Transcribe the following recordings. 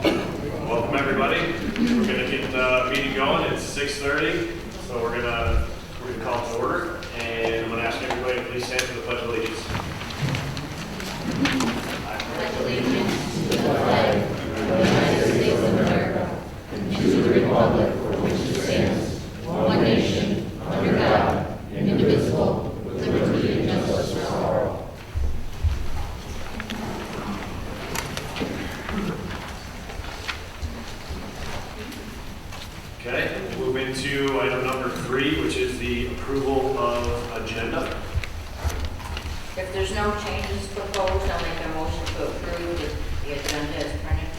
Welcome everybody. We're going to get the meeting going. It's 6:30, so we're going to call to order, and I'm going to ask everybody to please stand for the Pledge of Allegiance. I pledge allegiance to the flag of the United States of America and to the republic for which it stands, one nation, under God, indivisible, with liberty and justice for all. Okay, we'll move into item number 3, which is the approval of agenda. If there's no changes proposed, I'll make a motion to approve the agenda as printed.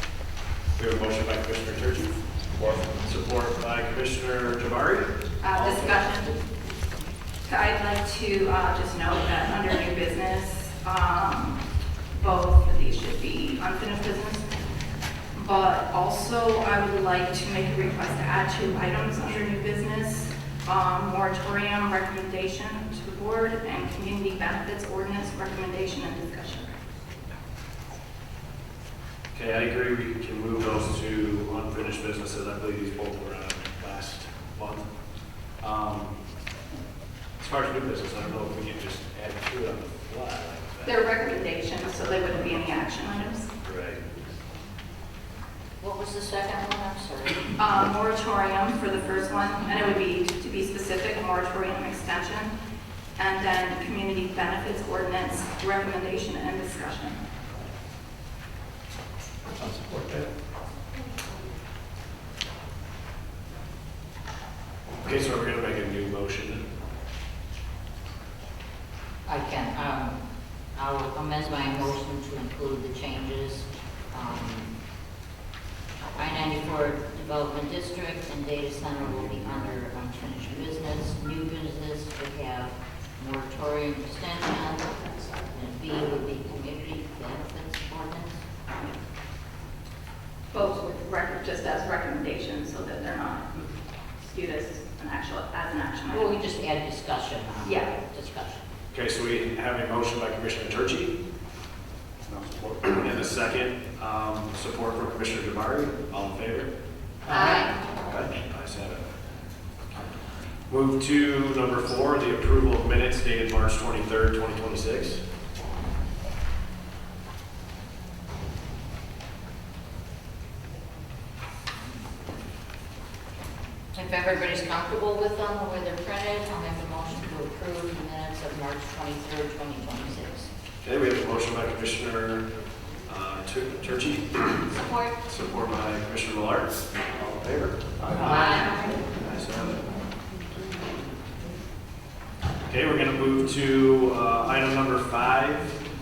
We have a motion by Commissioner Turchi. Support by Commissioner Jabari. Discussion. I'd like to just note that under new business, both of these should be unfinished business. But also, I would like to make a request to add 2 items under new business. Moratorium recommendation to the board and community benefits ordinance recommendation and discussion. Okay, I agree. We can move those to unfinished businesses. I believe these both were last month. As far as new business, I don't know if we can just add 2 on the fly like that. They're recommendations, so they wouldn't be any action items. Right. What was the second one? I'm sorry. Moratorium for the first one, and it would be, to be specific, moratorium extension, and then community benefits ordinance recommendation and discussion. I'll support that. Okay, so we're going to make a new motion. I can. I'll amend my motion to include the changes. I-94 Development District and Data Center will be under unfinished business. New business would have moratorium extension, and B would be community benefits ordinance. Both with record, just as recommendations, so that they're not viewed as an action Well, item. we just add discussion on Yeah. discussion. Okay, so we have a motion by Commissioner Turchi. And a second, support from Commissioner Jabari. All in favor? Aye. Okay, ayes have it. Move to number 4, the approval of minutes dated March 23rd, 2026. If everybody's comfortable with them, the way they're printed, I'll make a motion to approve the minutes of March 23rd, 2026. Okay, we have a motion by Commissioner Turchi. Support. Support by Commissioner Millard. All in favor? Aye. Ayes have it. Okay, we're going to move to item number 5,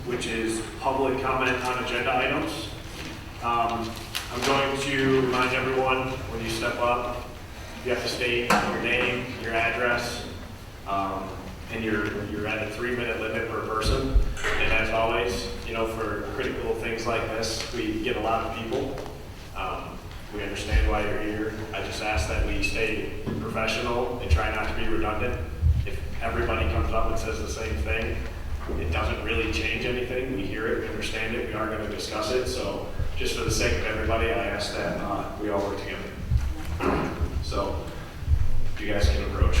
which is public comment on agenda items. I'm going to remind everyone when you step up, you have to state your name, your address, and you're at a 3-minute limit per person. And as always, you know, for critical things like this, we get a lot of people. We understand why you're here. I just ask that we stay professional and try not to be redundant. If everybody comes up and says the same thing, it doesn't really change anything. We hear it, we understand it, we are going to discuss it. So just for the sake of everybody, I ask that we all work together. So you guys can approach.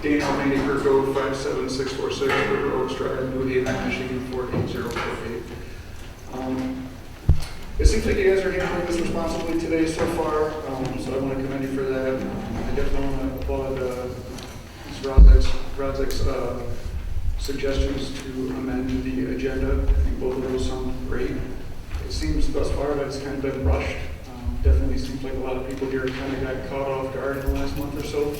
Daniel Manning, Code 57646, River Oaks Drive, New Haven, Michigan 48048. It seems like you guys are handling this responsibly today so far, so I want to commend you for that. I definitely want to applaud Ms. Rodzik's suggestions to amend the agenda. I think both of those sound great. It seems thus far that it's kind of been rushed. Definitely seems like a lot of people here kind of got caught off guard in the last month or so.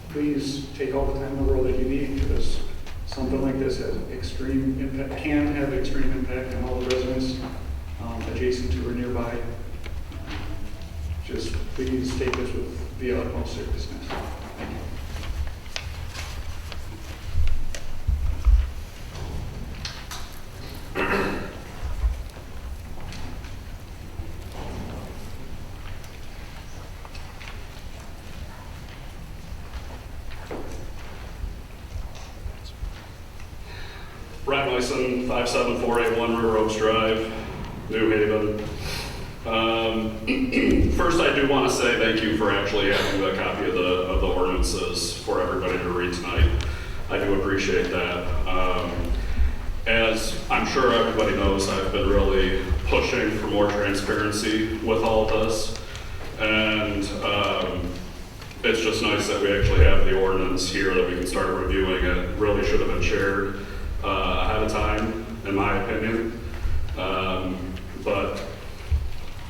Please take all the time in the world that you need, because something like this has extreme impact, can have extreme impact on all the residents adjacent to or nearby. Just please take this with the utmost seriousness. Thank you. Ryan Lyson, 57481 River Oaks Drive, New Haven. First, I do want to say thank you for actually having a copy of the ordinances for everybody to read tonight. I do appreciate that. As I'm sure everybody knows, I've been really pushing for more transparency with all of this. And it's just nice that we actually have the ordinance here that we can start reviewing. It really should have been shared ahead of time, in my opinion. But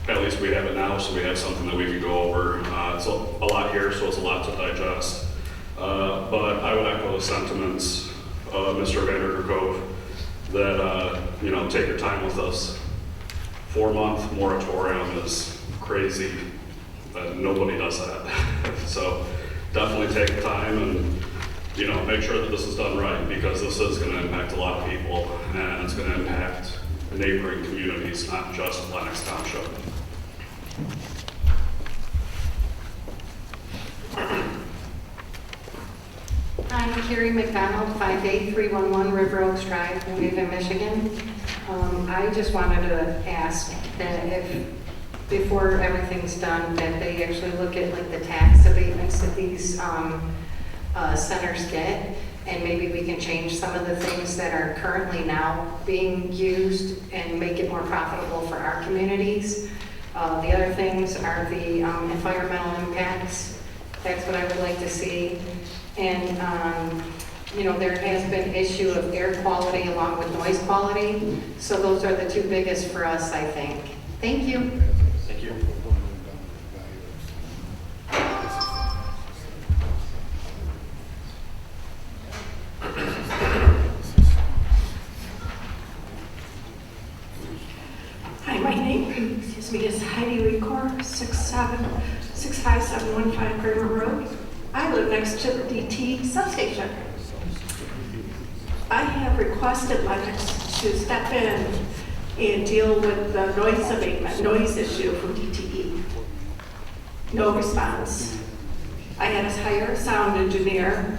at least we have it now, so we have something that we can go over. It's a lot here, so it's a lot to digest. But I would echo the sentiments of Mr. Vanderkerkove that, take your time with us. 4-month moratorium is crazy, but nobody does that. So definitely take the time and, make sure that this is done right, because this is going to impact a lot of people, and it's going to impact neighboring communities, not just Lenox Township. I'm Carrie McDonald, 58311 River Oaks Drive, New Haven, Michigan. I just wanted to ask that if, before everything's done, that they actually look at like the tax abatements that these centers get, and maybe we can change some of the things that are currently now being used and make it more profitable for our communities. The other things are the environmental impacts. That's what I would like to see. And, there has been issue of air quality along with noise quality. So those are the two biggest for us, I think. Thank you. Thank you. Hi, my name, is Heidi Recor, 65715 Kramer Road. I live next to the DT substation. I have requested Lenox to step in and deal with the noise issue from DTE. No response. I had us hire a sound engineer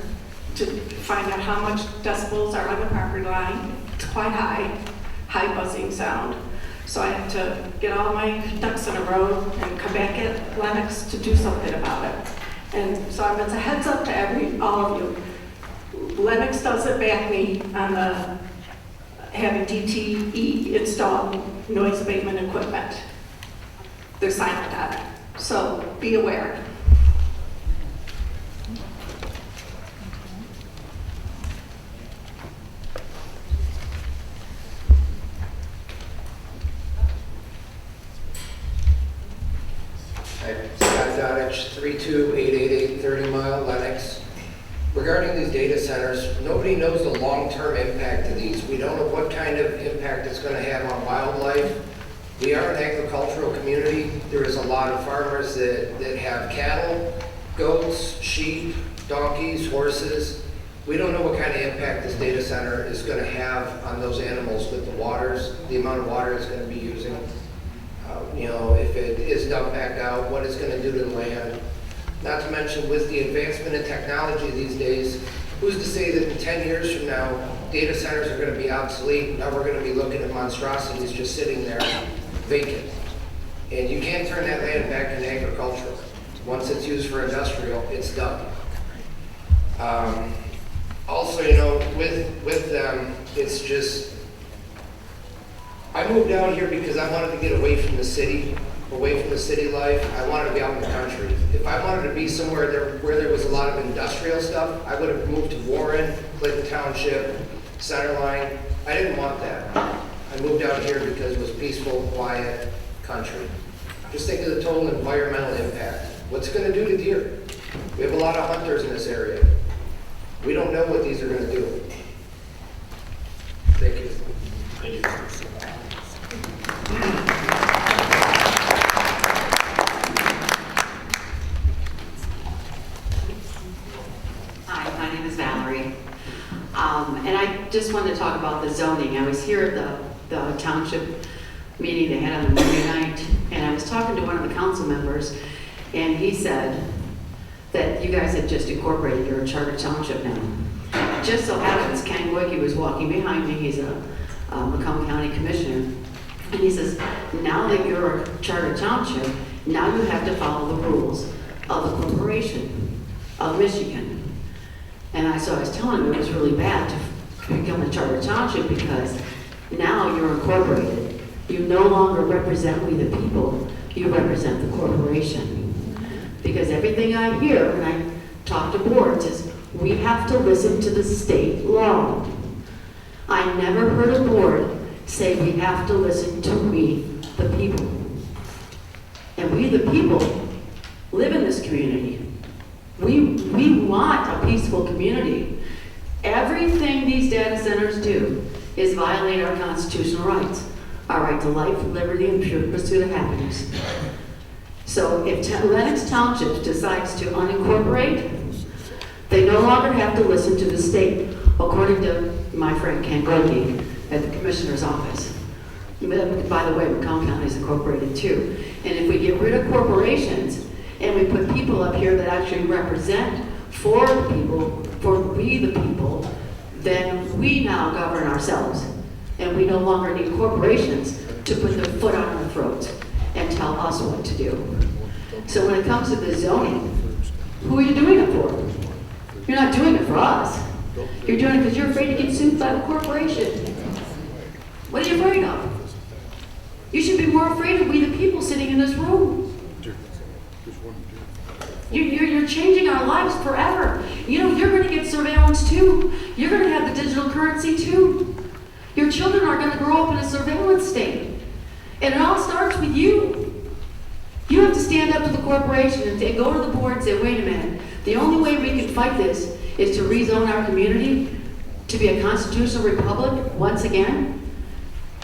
to find out how much decibels are on the property line. It's quite high buzzing sound. So I have to get all my ducks in a row and come back at Lenox to do something about it. And so it's a heads up to all of you. Lenox doesn't back me on having DTE install noise abatement equipment. They're silent on it. So be aware. Scott Dodich, 32888 30 Mile, Lenox. Regarding these data centers, nobody knows the long-term impact of these. We don't know what kind of impact it's going to have on wildlife. We are an agricultural community. There is a lot of farmers that have cattle, goats, sheep, donkeys, horses. We don't know what kind of impact this data center is going to have on those animals with the amount of water it's going to be using. If it is dumped back out, what it's going to do to the land. Not to mention, with the advancement in technology these days, who's to say that in 10 years from now, data centers are going to be obsolete? Now we're going to be looking at monstrosities just sitting there vacant. And you can't turn that land back into agricultural. Once it's used for industrial, it's done. Also, with them, it's just, I moved down here because I wanted to get away from the city life. I wanted to be out in the country. If I wanted to be somewhere where there was a lot of industrial stuff, I would have moved to Warren, Clinton Township, Centerline. I didn't want that. I moved out here because it was peaceful, quiet country. Just think of the total environmental impact. What's it going to do to deer? We have a lot of hunters in this area. We don't know what these are going to do. Thank you. Thank you. Hi, my name is Valerie. And I just wanted to talk about the zoning. I was here at the township meeting they had on Monday night, and I was talking to one of the council members, and he said that you guys had just incorporated your charter township now. just so happens Ken Wicke was walking behind me, he's a Macomb County Commissioner, and he says, now that you're a charter township, now you have to follow the rules of the corporation of Michigan. And so I was telling him it was really bad to become a charter township because now you're incorporated. You no longer represent we the people, you represent the corporation. Because everything I hear when I talk to boards is, we have to listen to the state law. I never heard a board say we have to listen to we the people. And we the people live in this community. We want a peaceful community. Everything these data centers do is violate our constitutional rights. Our right to life, liberty, and pure pursuit of happiness. So if Lenox Township decides to unincorporate, they no longer have to listen to the state, according to my friend Ken Wicke at the Commissioner's office. By the way, Macomb County is incorporated too. And if we get rid of corporations and we put people up here that actually represent for the people, for we the people, then we now govern ourselves. And we no longer need corporations to put their foot on our throats and tell us what to do. So when it comes to the zoning, who are you doing it for? You're not doing it for us. You're doing it because you're afraid to get sued by the corporation. What are you afraid of? You should be more afraid of we the people sitting in this room. You're changing our lives forever. You know, you're going to get surveillance too. You're going to have the digital currency too. Your children are going to grow up in a surveillance state. And it all starts with you. You have to stand up to the corporation and go to the board and say, wait a minute, the only way we can fight this is to rezone our community to be a constitutional republic once again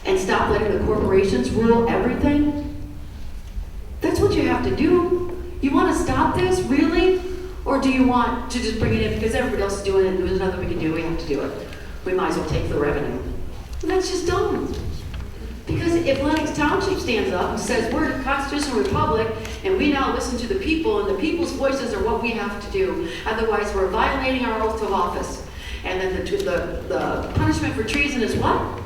and stop letting the corporations rule everything. That's what you have to do. You want to stop this, really? Or do you want to just bring it in because everybody else is doing it and there's nothing we can do, we have to do it. We might as well take the revenue. And that's just dumb. Because if Lenox Township stands up and says, we're a constitutional republic, and we now listen to the people, and the people's voices are what we have to do, otherwise we're violating our oath of office. And then the punishment for treason is what?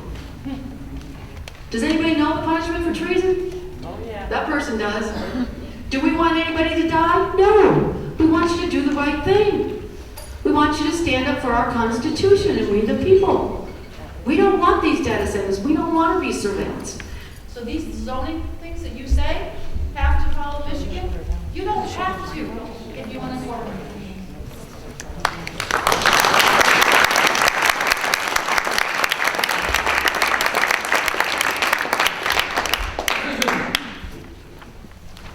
Does anybody know the punishment for treason? Oh, yeah. That person does. Do we want anybody to die? No. We want you to do the right thing. We want you to stand up for our Constitution and we the people. We don't want these data centers. We don't want to be surveillance. So these zoning things that you say have to follow Michigan, you don't have to if you want to work.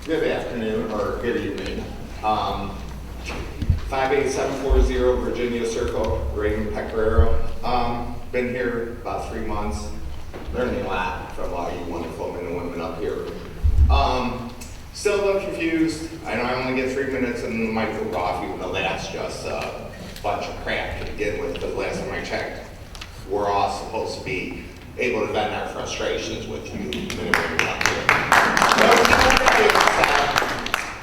Good afternoon, or good evening. 58740 Virginia Circle, Raymond Pecoraro. Been here about 3 months, learning a lot from all you wonderful men and women up here. Still a little confused. I know I only get 3 minutes and the mic will go off, even though that's just a bunch of crap to begin with, because last time I checked, we're all supposed to be able to vent our frustrations with you men and women up here.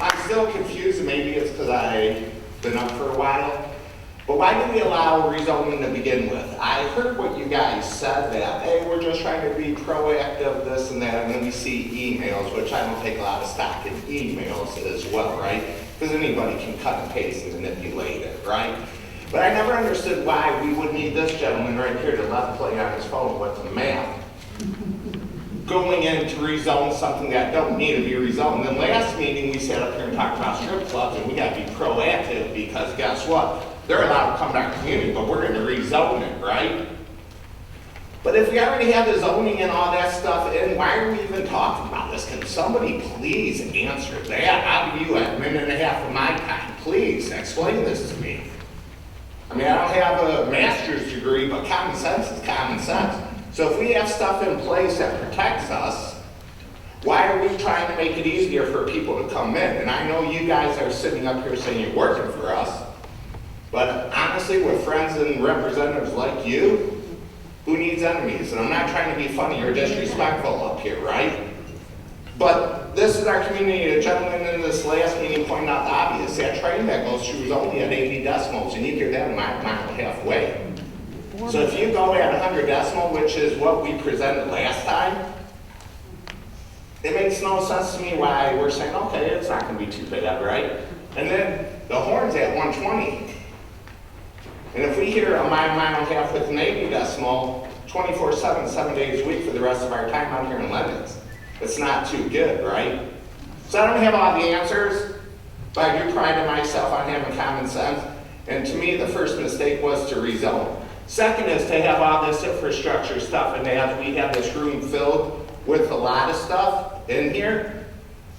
I'm still confused, and maybe it's because I've been up for a while. But why do we allow rezoning to begin with? I heard what you guys said, that, hey, we're just trying to be proactive, this and that, and then we see emails, which I don't take a lot of stock in emails as well, right? Because anybody can cut and paste and manipulate it, right? But I never understood why we would need this gentleman right here to let play on his phone with the map. Going in to rezone something that don't need to be rezoned. Then last meeting, we sat up here and talked about strip clubs, and we got to be proactive because guess what? They're allowed to come to our community, but we're going to rezone it, right? But if we already have the zoning and all that stuff in, why are we even talking about this? Can somebody please answer that? I'll give you a minute and a half of my time. Please explain this to me. I mean, I don't have a master's degree, but common sense is common sense. So if we have stuff in place that protects us, why are we trying to make it easier for people to come in? And I know you guys are sitting up here saying you're working for us, but honestly, with friends and representatives like you, who needs enemies? And I'm not trying to be funny or disrespectful up here, right? But this is our community. A gentleman in this last meeting pointed out the obvious. That train that goes through is only at 80 decimals, and you hear that a mile halfway. So if you go at 100 decimal, which is what we presented last time, it makes no sense to me why we're saying, okay, it's not gonna be too bad, right? And then the horn's at 120. And if we hear a mile, mile and a half with an 80 decimal, 24/7, 7 days a week for the rest of our time out here in Lenox, it's not too good, right? So I don't have all the answers, but I do pride myself on having common sense. And to me, the first mistake was to rezone. Second is to have all this infrastructure stuff, and as we have this room filled with a lot of stuff in here,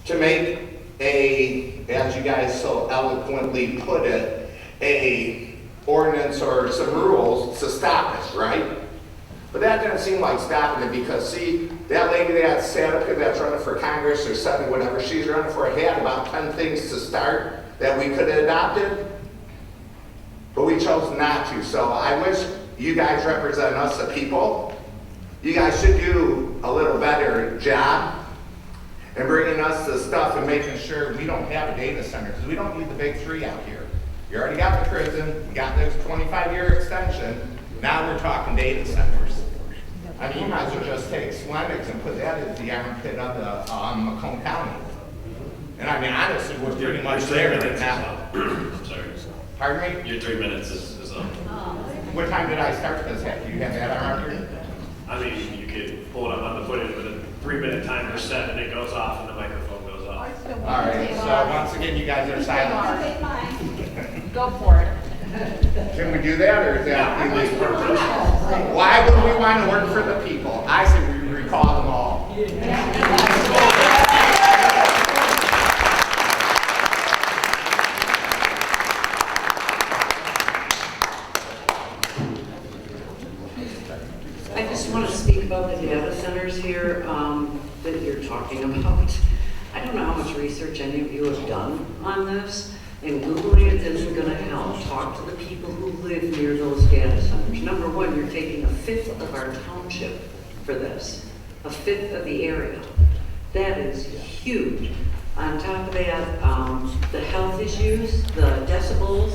to make a, as you guys so eloquently put it, a ordinance or some rules to stop it, right? But that doesn't seem like stopping it, because see, that lady that sat up here that's running for Congress or Senate, whatever she's running for, had about 10 things to start that we could have adopted, but we chose not to. So I wish you guys represent us, the people. You guys should do a little better job in bringing us the stuff and making sure we don't have a data center, because we don't need the big three out here. You already got the prison, you got this 25-year extension, now we're talking data centers. I mean, you might as well just take Lenox and put that as the armpit of the Macomb County. And I mean, honestly, we're pretty much there right now. Sorry. Pardon me? Your 3 minutes is up. What time did I start this at? Do you have that around here? I mean, you could pull it up on the footage with a 3-minute timer set, and it goes off and the microphone goes off. All right, so once again, you guys are silent. Go for it. Can we do that, or is that illegal? Why would we want to work for the people? I say we recall them all. I just want to speak about the data centers here that you're talking about. I don't know how much research any of you have done on this, and Googling it isn't going to help. Talk to the people who live near those data centers. Number one, you're taking 1/5 of our township for this, 1/5 of the area. That is huge. On top of that, the health issues, the decibels,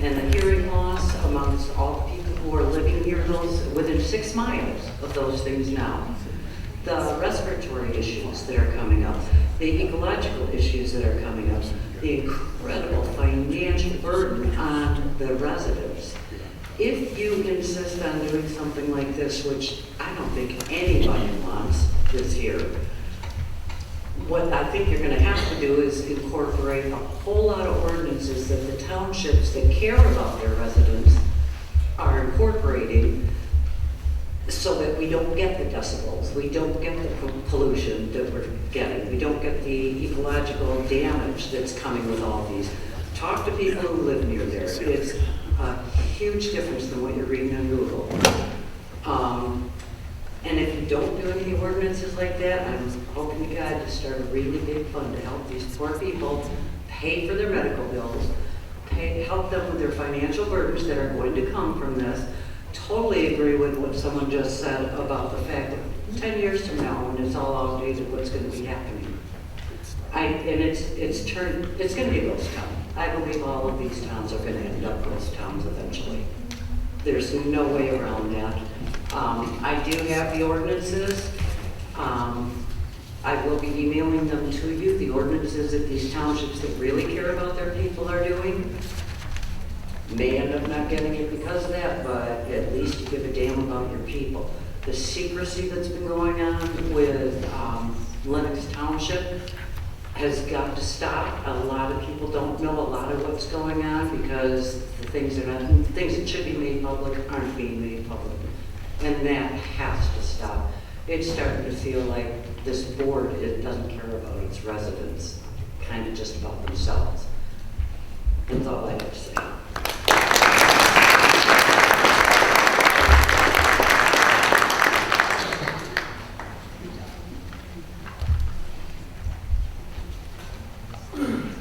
and the hearing loss amongst all the people who are living near those, within 6 miles of those things now. The respiratory issues that are coming up, the ecological issues that are coming up, the incredible financial burden on the residents. If you insist on doing something like this, which I don't think anybody wants this here, what I think you're gonna have to do is incorporate a whole lot of ordinances that the townships that care about their residents are incorporating, so that we don't get the decibels, we don't get the pollution that we're getting, we don't get the ecological damage that's coming with all these. Talk to people who live near there. It's a huge difference than what you're reading on Google. And if you don't do any ordinances like that, I'm hoping to God to start a really big fund to help these poor people pay for their medical bills, help them with their financial burdens that are going to come from this. Totally agree with what someone just said about the fact that 10 years from now, when it's all outdated, what's going to be happening. It's going to be a ghost town. I believe all of these towns are going to end up ghost towns eventually. There's no way around that. I do have the ordinances. I will be emailing them to you, the ordinances that these townships that really care about their people are doing. May end up not getting it because of that, but at least you give a damn about your people. The secrecy that's been going on with Lenox Township has got to stop. A lot of people don't know a lot of what's going on because the things that should be made public aren't being made public. And that has to stop. It's starting to feel like this board, it doesn't care about its residents, kind of just about themselves. That's all I have to say.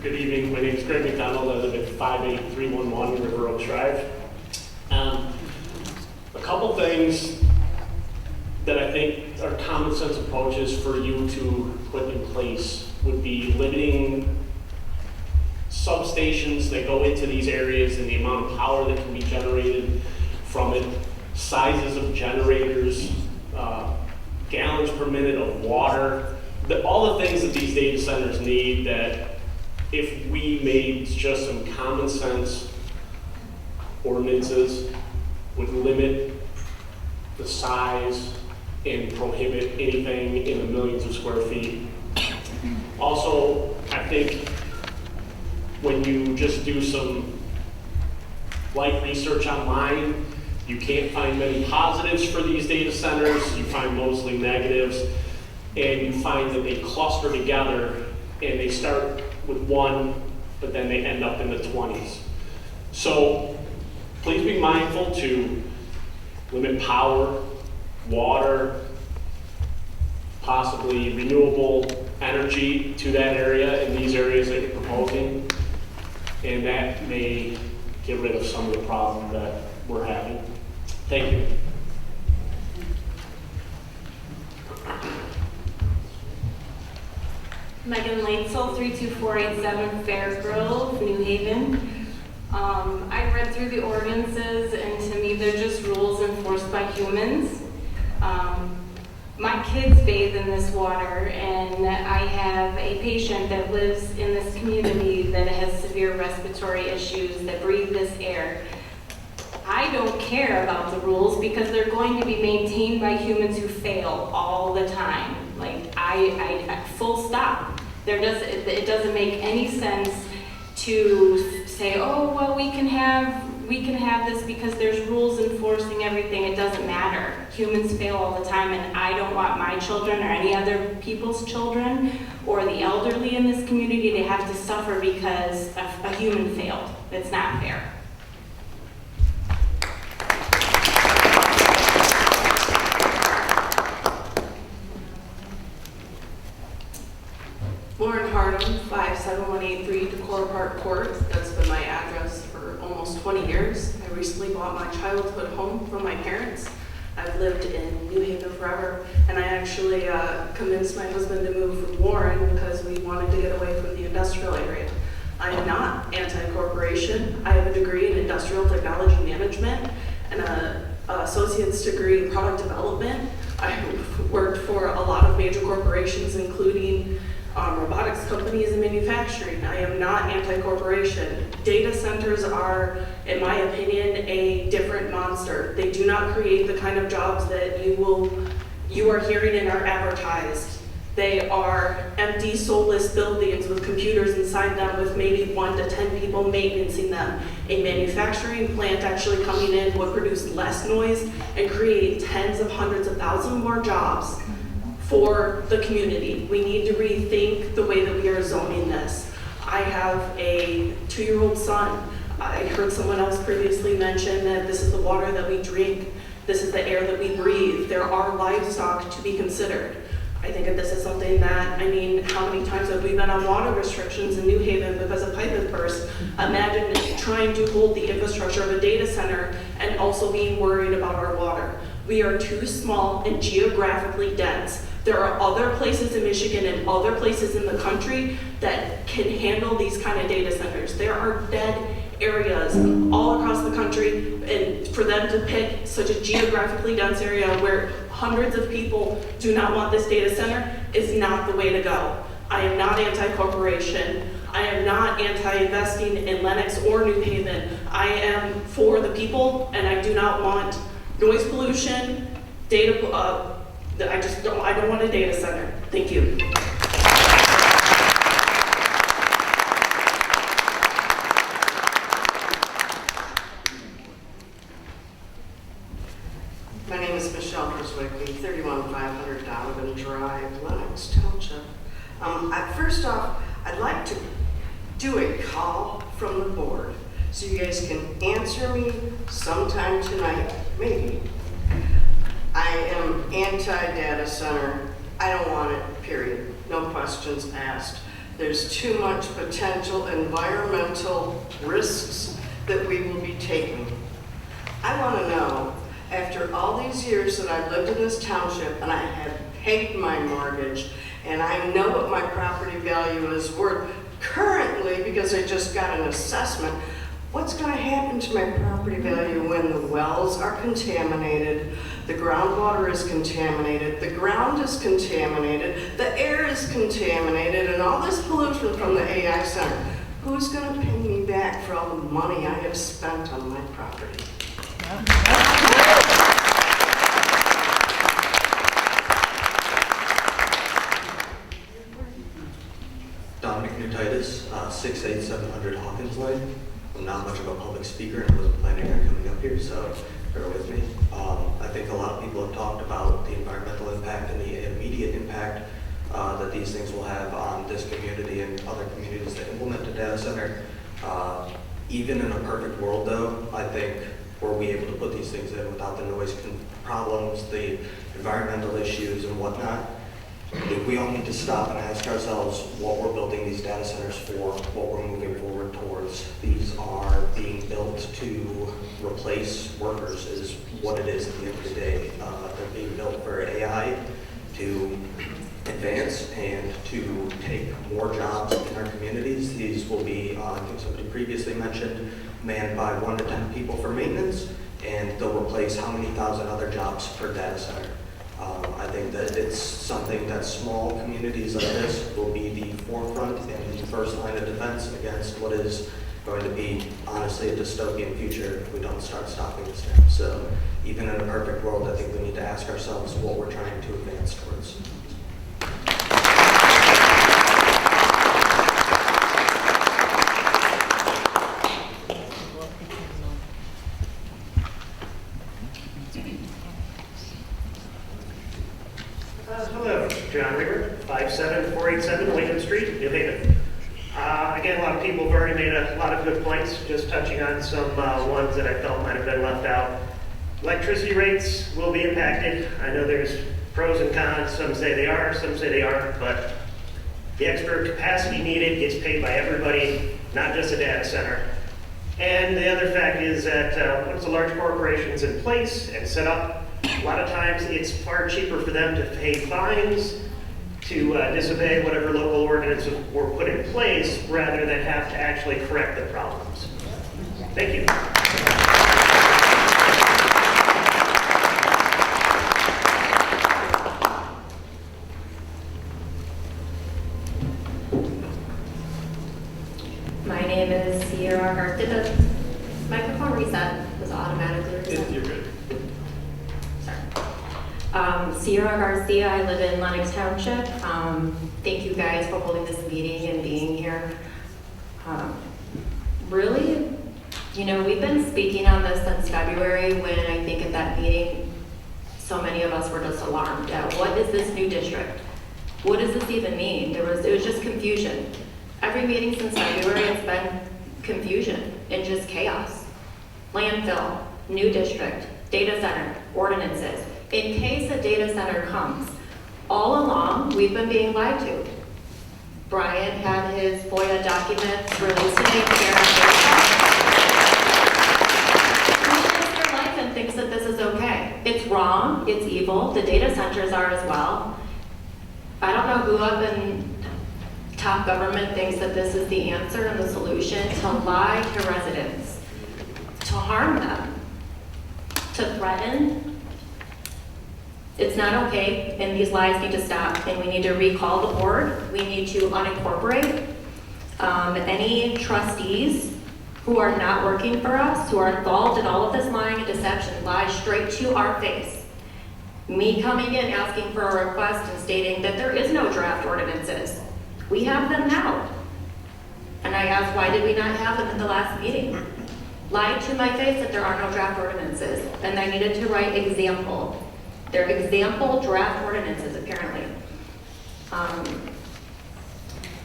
Good evening, my name is Greg McDonald. I live at 58311 River Oaks Drive. A couple things that I think are common sense approaches for you to put in place would be limiting substations that go into these areas and the amount of power that can be generated from it, sizes of generators, gallons per minute of water, all the things that these data centers need, that if we made just some common sense ordinances would limit the size and prohibit anything in the millions of square feet. Also, I think when you just do some light research online, you can't find many positives for these data centers. You find mostly negatives, and you find that they cluster together and they start with one, but then they end up in the 20s. So please be mindful to limit power, water, possibly renewable energy to that area in these areas that you're proposing, and that may get rid of some of the problem that we're having. Thank you. Megan Laitzel, 32487 Fair Grove, New Haven. I read through the ordinances, and to me, they're just rules enforced by humans. My kids bathe in this water, and I have a patient that lives in this community that has severe respiratory issues, that breathe this air. I don't care about the rules because they're going to be maintained by humans who fail all the time. Like, I full stop. It doesn't make any sense to say, oh, well, we can have this because there's rules enforcing everything. It doesn't matter. Humans fail all the time, and I don't want my children or any other people's children or the elderly in this community to have to suffer because a human failed. It's not fair. Lauren Hardum, 57183 Decorah Park Court. That's been my address for almost 20 years. I recently bought my childhood home from my parents. I've lived in New Haven forever, and I actually convinced my husband to move from Warren because we wanted to get away from the industrial area. I am not anti-corporation. I have a degree in industrial technology management and an associate's degree in product development. I've worked for a lot of major corporations, including robotics companies and manufacturing. I am not anti-corporation. Data centers are, in my opinion, a different monster. They do not create the kind of jobs that you are hearing and are advertised. They are empty, soulless buildings with computers inside them with maybe 1 to 10 people maintaining them. A manufacturing plant actually coming in would produce less noise and create tens of hundreds of thousands more jobs for the community. We need to rethink the way that we are zoning this. I have a 2-year-old son. I heard someone else previously mention that this is the water that we drink. This is the air that we breathe. There are livestock to be considered. I think that this is something that, how many times have we been on water restrictions in New Haven because a pipe has burst? Imagine trying to hold the infrastructure of a data center and also being worried about our water. We are too small and geographically dense. There are other places in Michigan and other places in the country that can handle these kind of data centers. There are dead areas all across the country, and for them to pick such a geographically dense area where hundreds of people do not want this data center is not the way to go. I am not anti-corporation. I am not anti-investing in Lenox or New Haven. I am for the people, and I do not want noise pollution, I don't want a data center. Thank you. My name is Michelle Herswick, 31500 Donovan Drive, Lenox Township. First off, I'd like to do a call from the board so you guys can answer me sometime tonight, maybe. I am anti-data center. I don't want it, period. No questions asked. There's too much potential environmental risks that we will be taking. I want to know, after all these years that I've lived in this township and I have paid my mortgage and I know what my property value is worth currently because I just got an assessment, What's going to happen to my property value when the wells are contaminated, the groundwater is contaminated, the ground is contaminated, the air is contaminated, and all this pollution from the AI center? Who's going to pay me back for all the money I have spent on my property? Titus, 68700 Hawkins Lane. I'm not much of a public speaker and I wasn't planning on coming up here, so bear with me. I think a lot of people have talked about the environmental impact and the immediate impact that these things will have on this community and other communities that implement a data center. Even in a perfect world though, I think were we able to put these things in without the noise problems, the environmental issues and whatnot, I think we all need to stop and ask ourselves what we're building these data centers for, what we're moving forward towards. These are being built to replace workers is what it is at the end of the day. They're being built for AI to advance and to take more jobs in our communities. These will be, I think somebody previously mentioned, manned by 1 to 10 people for maintenance, and they'll replace how many thousand other jobs per data center. I think that it's something that small communities like this will be the forefront and the first line of defense against what is going to be, honestly, a dystopian future if we don't start stopping this now. So even in a perfect world, I think we need to ask ourselves what we're trying to advance towards. Hello, John Reaver, 57487 Lincoln Street, New Haven. Again, a lot of people have already made a lot of good points, just touching on some ones that I felt might have been left out. Electricity rates will be impacted. I know there's pros and cons. Some say they are, some say they aren't, but the extra capacity needed gets paid by everybody, not just a data center. And the other fact is that once a large corporation's in place and set up, a lot of times it's far cheaper for them to pay fines to disobey whatever local ordinances were put in place rather than have to actually correct the problems. Thank you. My name is Sierra Garcia. Did the microphone reset? Was automatically reset? You're good. Sierra Garcia, I live in Lenox Township. Thank you guys for holding this meeting and being here. Really, you know, we've been speaking on this since February when I think at that meeting, so many of us were just alarmed at what is this new district? What does this even mean? It was just confusion. Every meeting since February, it's been confusion and just chaos. Landfill, new district, data center, ordinances. In case a data center comes, all along, we've been being lied to. Brian had his FOIA documents released today. He lives their life and thinks that this is okay. It's wrong, it's evil, the data centers are as well. I don't know who up in top government thinks that this is the answer and the solution to lie to residents, to harm them, to threaten. It's not okay, and these lies need to stop, and we need to recall the board. We need to unincorporate any trustees who are not working for us, who are involved in all of this lying and deception, lie straight to our face. Me coming in asking for a request and stating that there is no draft ordinances. We have them now. And I asked, why did we not have them at the last meeting? Lied to my face that there are no draft ordinances, and I needed to write example. They're example draft ordinances, apparently.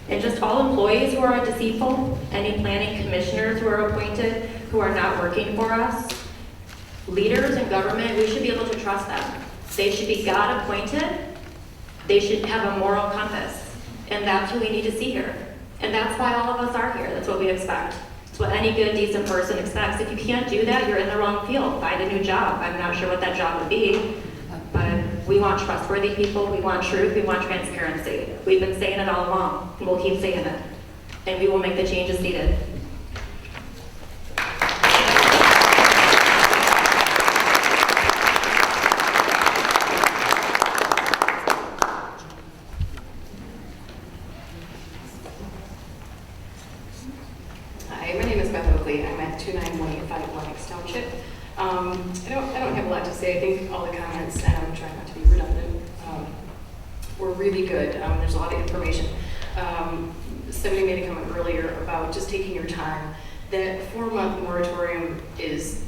And just all employees who are deceitful, any planning commissioners who are appointed, who are not working for us, leaders in government, we should be able to trust them. They should be God appointed. They should have a moral compass. And that's who we need to see here. And that's why all of us are here. That's what we expect. It's what any good, decent person expects. If you can't do that, you're in the wrong field. Find a new job. I'm not sure what that job would be. But we want trustworthy people, we want truth, we want transparency. We've been saying it all along, and we'll keep saying it. And we will make the changes needed. 29185 Lenox Township. I don't have a lot to say. I think all the comments, and I'm trying not to be redundant, were really good. There's a lot of information. Somebody made a comment earlier about just taking your time. That 4-month moratorium is,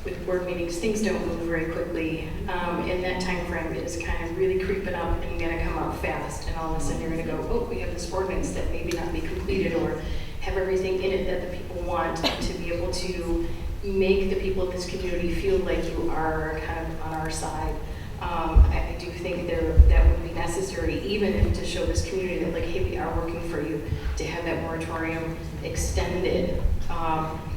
with board meetings, things don't move very quickly. And that time frame is kind of really creeping up and gonna come up fast. And all of a sudden you're gonna go, oh, we have this ordinance that maybe not be completed or have everything in it that the people want, to be able to make the people of this community feel like you are kind of on our side. I do think that would be necessary, even if to show this community that, like, hey, we are working for you, to have that moratorium extended,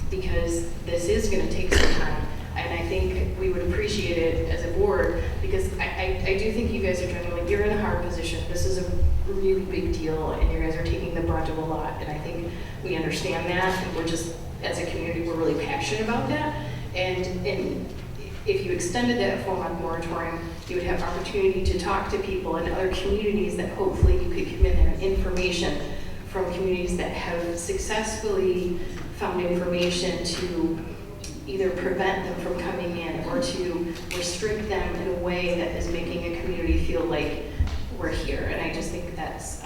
because this is going to take some time. And I think we would appreciate it as a board, because I do think you guys are trying to, like, you're in a hard position. This is a really big deal, and you guys are taking the brunt of a lot. And I think we understand that, and we're just, as a community, we're really passionate about that. And if you extended that 4-month moratorium, you would have opportunity to talk to people in other communities that hopefully you could come in there, information from communities that have successfully found information to either prevent them from coming in or to restrict them in a way that is making a community feel like we're here. And I just think that's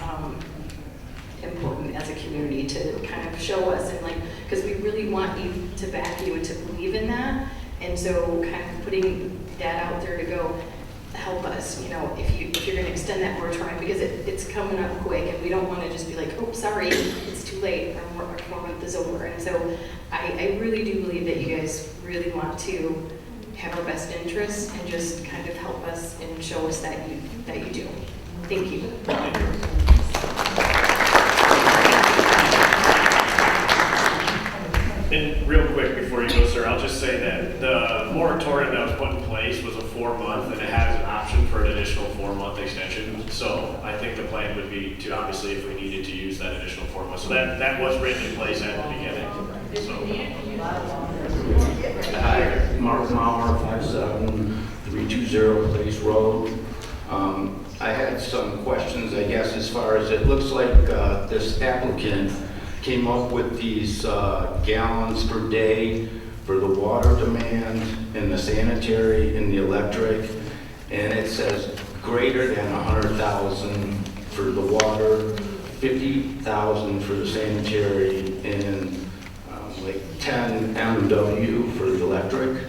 important as a community to kind of show us, and, like, because we really want you to back you and to believe in that. And so kind of putting that out there to go help us, you know, if you're going to extend that moratorium, because it's coming up quick, and we don't want to just be like, oh, sorry, it's too late, our 4-month is over. And so I really do believe that you guys really want to have our best interests and just kind of help us and show us that you do. Thank you. And real quick before you go, sir, I'll just say that the moratorium that was put in place was a 4-month, and it has an option for an additional 4-month extension. So I think the plan would be to, obviously, if we needed to use that additional 4 months. So that was written in place at the beginning. Hi, Mark Mauer, 57320 Place Road. I had some questions, I guess, as far as it looks like this applicant came up with these gallons per day for the water demand and the sanitary and the electric, and it says greater than 100,000 for the water, 50,000 for the sanitary, and like 10 MW for the electric.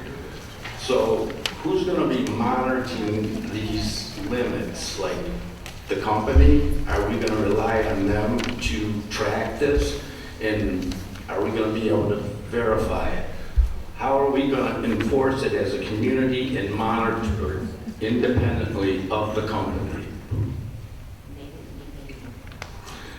So who's going to be monitoring these limits? Like the company? Are we going to rely on them to track this? And are we going to be able to verify it? How are we going to enforce it as a community and monitor independently of the company?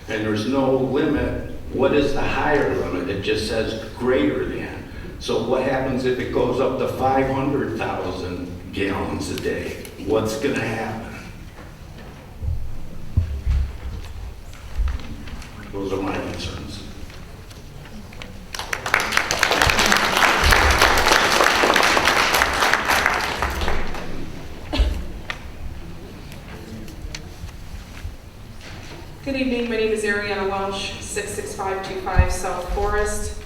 And there's no limit. What is the higher limit? It just says greater than. So what happens if it goes up to 500,000 gallons a day? What's going to happen? Those are my concerns. Good evening, my name is Ariana Welsh, 66525 South Forest.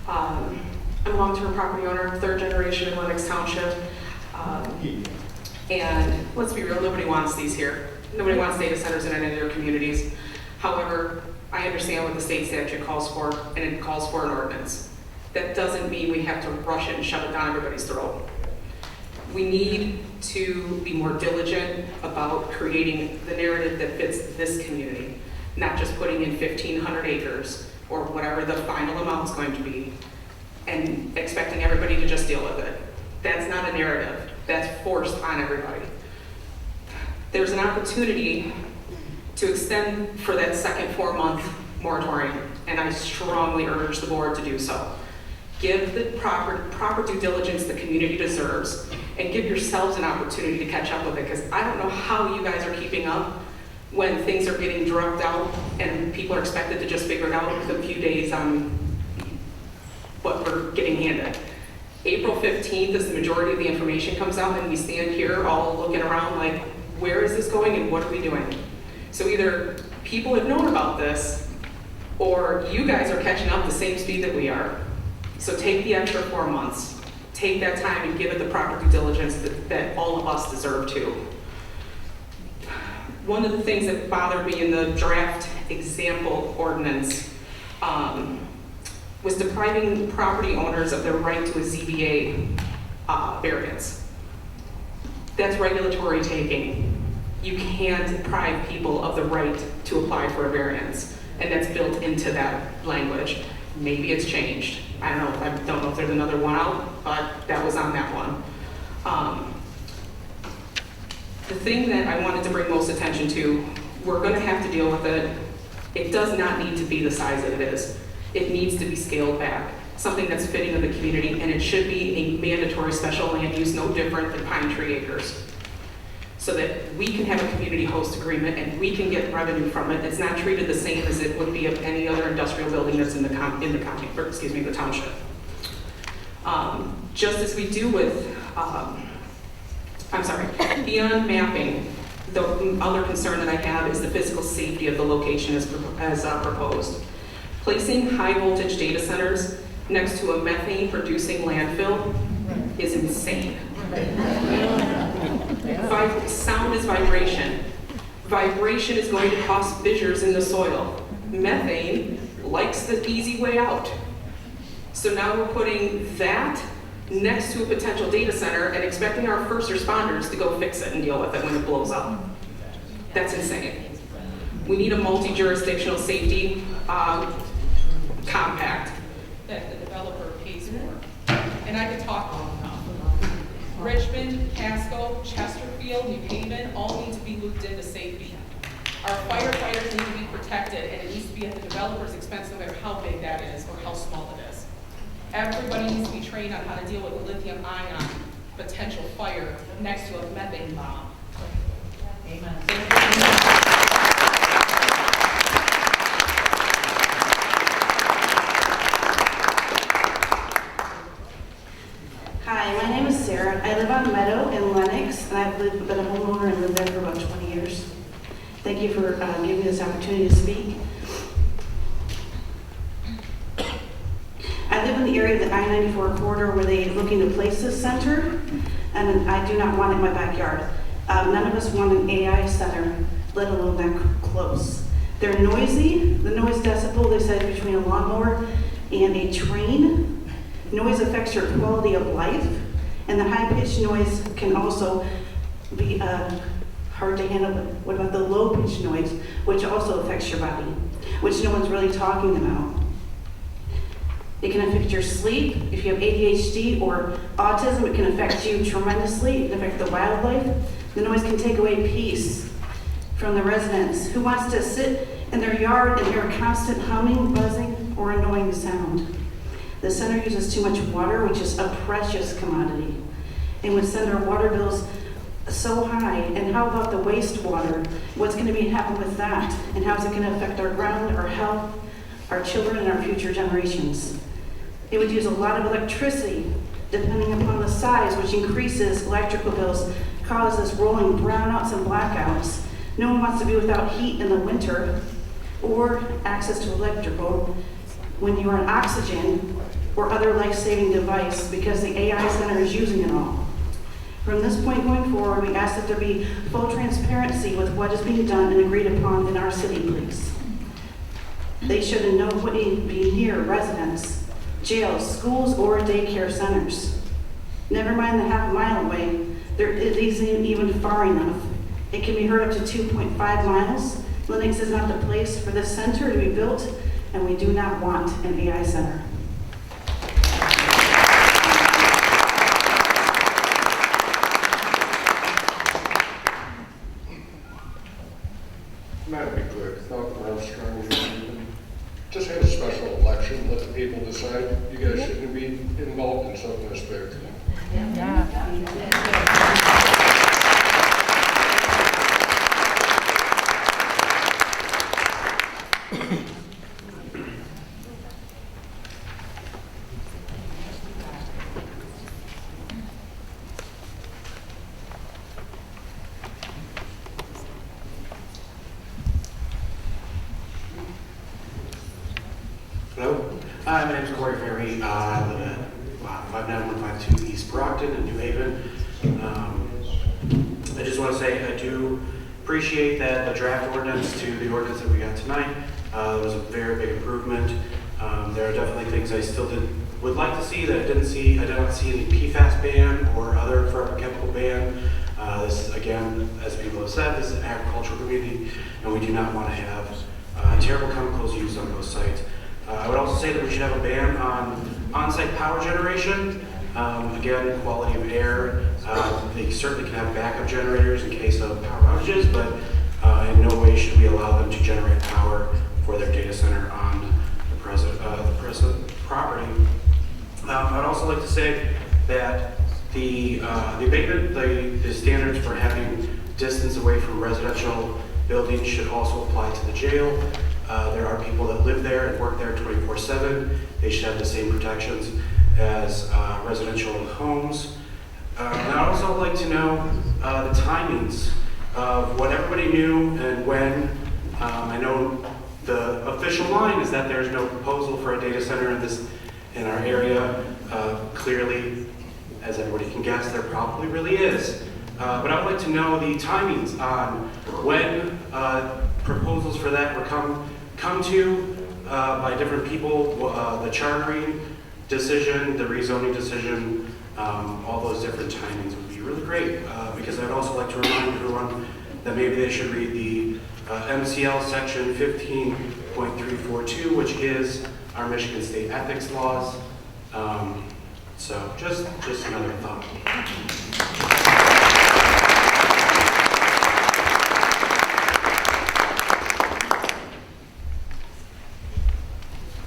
I'm a long-term property owner, 3rd generation in Lenox Township. And let's be real, nobody wants these here. Nobody wants data centers in any of their communities. However, I understand what the state statute calls for, and it calls for an ordinance. That doesn't mean we have to rush it and shove it down everybody's throat. We need to be more diligent about creating the narrative that fits this community, not just putting in 1,500 acres or whatever the final amount's going to be and expecting everybody to just deal with it. That's not a narrative. That's forced on everybody. There's an opportunity to extend for that second 4-month moratorium, and I strongly urge the board to do so. Give the proper due diligence the community deserves, and give yourselves an opportunity to catch up with it, because I don't know how you guys are keeping up when things are getting drugged out and people are expected to just figure it out with a few days on what we're getting handed. April 15th is the majority of the information comes out, and we stand here all looking around like, where is this going and what are we doing? So either people have known about this, or you guys are catching up the same speed that we are. So take the extra 4 months. Take that time and give it the proper due diligence that all of us deserve to. One of the things that bothered me in the draft example ordinance was depriving property owners of their right to a ZBA variance. That's regulatory taking. You can't deprive people of the right to apply for a variance, and that's built into that language. Maybe it's changed. I don't know if there's another one out, but that was on that one. The thing that I wanted to bring most attention to, we're gonna have to deal with it. It does not need to be the size that it is. It needs to be scaled back, something that's fitting of the community, and it should be a mandatory special land use, no different than Pine Tree Acres, so that we can have a community host agreement and we can get revenue from it. It's not treated the same as it would be of any other industrial building that's in the county, or excuse me, the township. Just as we do with, beyond mapping, the other concern that I have is the physical safety of the location as proposed. Placing high voltage data centers next to a methane producing landfill is insane. Sound is vibration. Vibration is going to cause fissures in the soil. Methane likes the easy way out. So now we're putting that next to a potential data center and expecting our first responders to go fix it and deal with it when it blows up. That's insane. We need a multi-jurisdictional safety compact. That the developer pays for. And I could talk on and on. Richmond, Pasco, Chesterfield, New Haven all need to be looped into safety. Our firefighters need to be protected, and it needs to be at the developer's expense, no matter how big that is or how small it is. Everybody needs to be trained on how to deal with a lithium ion potential fire next to a methane bomb. Amen. Hi, my name is Sarah. I live on Meadow in Lenox, and I've been a homeowner and lived there for about 20 years. Thank you for giving me this opportunity to speak. I live in the area of the I-94 corridor where they're looking to place this center, and I do not want it in my backyard. None of us want an AI center, let alone that close. They're noisy. The noise decibel, they said, between a lawnmower and a train. Noise affects your quality of life, and the high-pitched noise can also be hard to handle. What about the low-pitched noise, which also affects your body, which no one's really talking about? It can affect your sleep. If you have ADHD or autism, it can affect you tremendously. It can affect the wildlife. The noise can take away peace from the residents. Who wants to sit in their yard and hear a constant humming, buzzing, or annoying sound? The center uses too much water, which is a precious commodity, and would send our water bills so high. And how about the wastewater? What's going to be happening with that? And how's it going to affect our ground, our health, our children, and our future generations? It would use a lot of electricity, depending upon the size, which increases electrical bills, causes rolling brownouts and blackouts. No one wants to be without heat in the winter or access to electrical when you are on oxygen or other life-saving device, because the AI center is using it all. From this point going forward, we ask that there be full transparency with what is being done and agreed upon in our city, please. They should know what would be near residents, jails, schools, or daycare centers. Never mind the half mile away, it isn't even far enough. It can be heard up to 2.5 miles. Lenox is not the place for this center to be built, and we do not want an AI center. Might be quick, not real strong. Just have a special election, let the people decide. You guys shouldn't be involved in something this big. Hello? Hi, my name is Corey Ferry. I live at 59152 East Brockton in New Haven. I just want to say I do appreciate that the draft ordinance to the ordinance that we got tonight was a very big improvement. There are definitely things I still would like to see that I didn't see. I did not see any PFAS ban or other forever chemical ban. This is, again, as people have said, this is an agricultural community, and we do not want to have terrible chemicals used on those sites. I would also say that we should have a ban on on-site power generation. Again, quality of air. They certainly can have backup generators in case of power outages, but in no way should we allow them to generate power for their data center on the present property. I'd also like to say that the abatement, the standards for having distance away from residential buildings should also apply to the jail. There are people that live there and work there 24/7. They should have the same protections as residential homes. And I'd also like to know the timings of what everybody knew and when. I know the official line is that there's no proposal for a data center in our area. Clearly, as everybody can guess, there probably really is. But I would like to know the timings on when proposals for that were come to by different people, the chartering decision, the rezoning decision, all those different timings would be really great. Because I'd also like to remind everyone that maybe they should read the MCL section 15.342, which is our Michigan state ethics laws. So just another thought.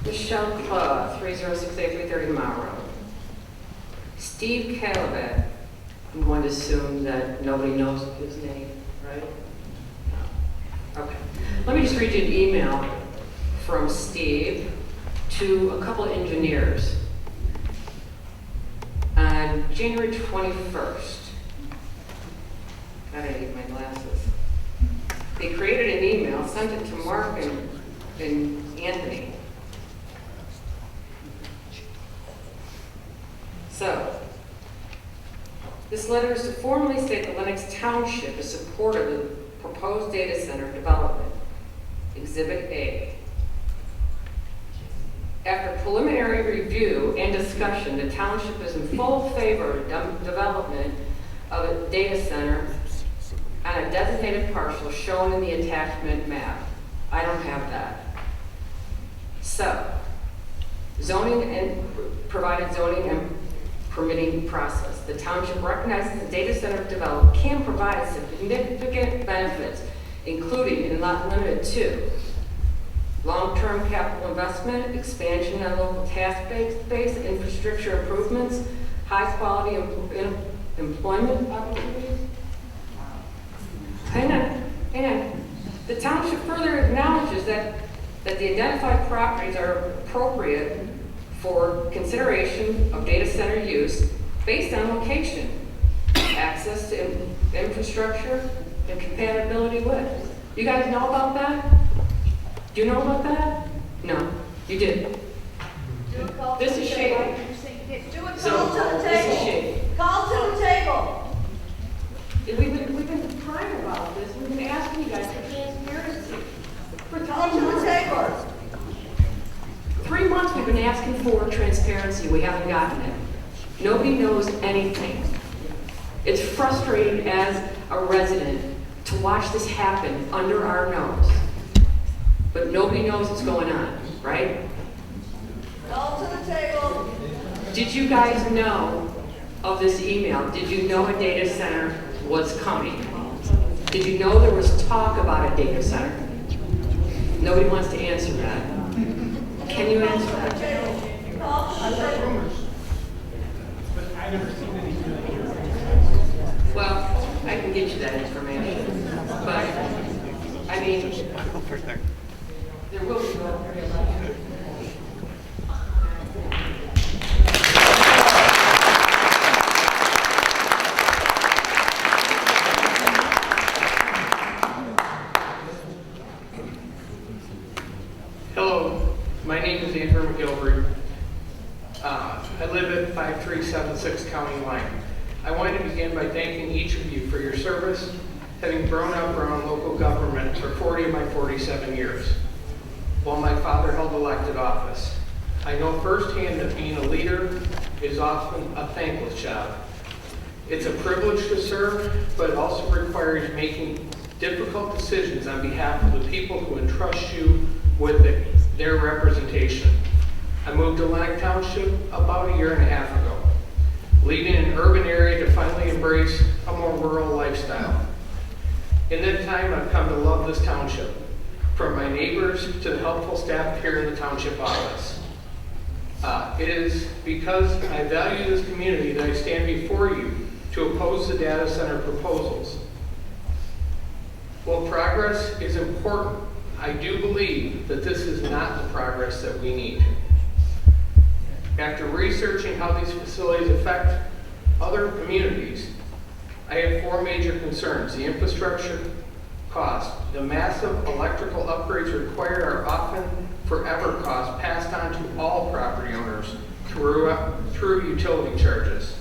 Michelle Claw, 3068330 Mile Road. Steve Calabat, I'm going to assume that nobody knows his name, right? No. Okay. Let me just read you an email from Steve to a couple engineers on January 21st. Gotta need my glasses. They created an email, sent it to Mark and Anthony. So, this letter is to formally state that Lenox Township is supportive of the proposed data center development. Exhibit A. After preliminary review and discussion, the township is in full favor of development of a data center on a designated parcel shown in the attachment map. I don't have that. So, zoning and provided zoning and permitting process. The township recognizes the data center development can provide significant benefits, including and not limited to long-term capital investment, expansion of local task-based infrastructure improvements, high-quality employment opportunities. And the township further acknowledges that the identified properties are appropriate for consideration of data center use based on location, access to infrastructure, and compatibility with. You guys know about that? Do you know about that? No, you didn't. This is shady. Do it, So, call to the this is table. shady. Call to the table. We've been crying about this. We've been asking you guys for transparency. Call to the table. 3 months we've been asking for transparency. We haven't gotten it. Nobody knows anything. It's frustrating as a resident to watch this happen under our nose. But nobody knows what's going on, right? Call to the table. Did you guys know of this email? Did you know a data center was coming? Did you know there was talk about a data center? Nobody wants to answer that. Can you answer that? Well, I can get you that information, but I mean, there will be no. Hello, my name is Andrew McGilvery. 5376 County line. I want to begin by thanking each of you for your service, having grown up around local government for 40 of my 47 years, while my father held elected office. I know firsthand that being a leader is often a thankless job. It's a privilege to serve, but it also requires making difficult decisions on behalf of the people who entrust you with their representation. I moved to Lenox Township about a year and a half ago, leaving an urban area to finally embrace a more rural lifestyle. In that time, I've come to love this township, from my neighbors to the helpful staff here in the township office. It is because I value this community that I stand before you to oppose the data center proposals. While progress is important, I do believe that this is not the progress that we need. After researching how these facilities affect other communities, I have 4 major concerns. The infrastructure cost. The massive electrical upgrades required are often forever costs passed on to all property owners through utility charges.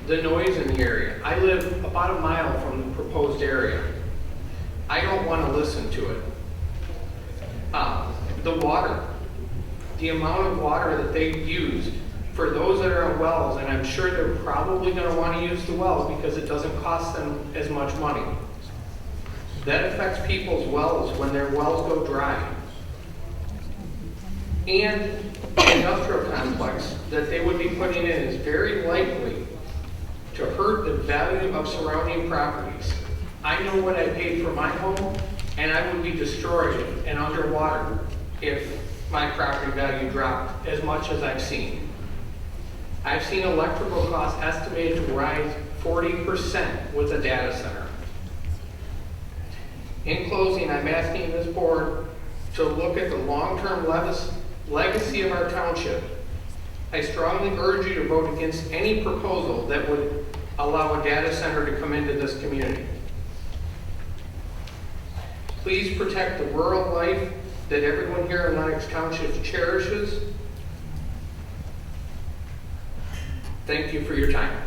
The noise in the area. I live about a mile from the proposed area. I don't want to listen to it. The water. The amount of water that they've used for those that are on wells, and I'm sure they're probably going to want to use the wells because it doesn't cost them as much money. That affects people's wells when their wells go dry. And the industrial complex that they would be putting in is very likely to hurt the value of surrounding properties. I know what I paid for my home, and I would be destroyed and underwater if my property value dropped as much as I've seen. I've seen electrical costs estimated to rise 40% with a data center. In closing, I'm asking this board to look at the long-term legacy of our township. I strongly urge you to vote against any proposal that would allow a data center to come into this community. Please protect the rural life that everyone here in Lenox Township cherishes. Thank you for your time.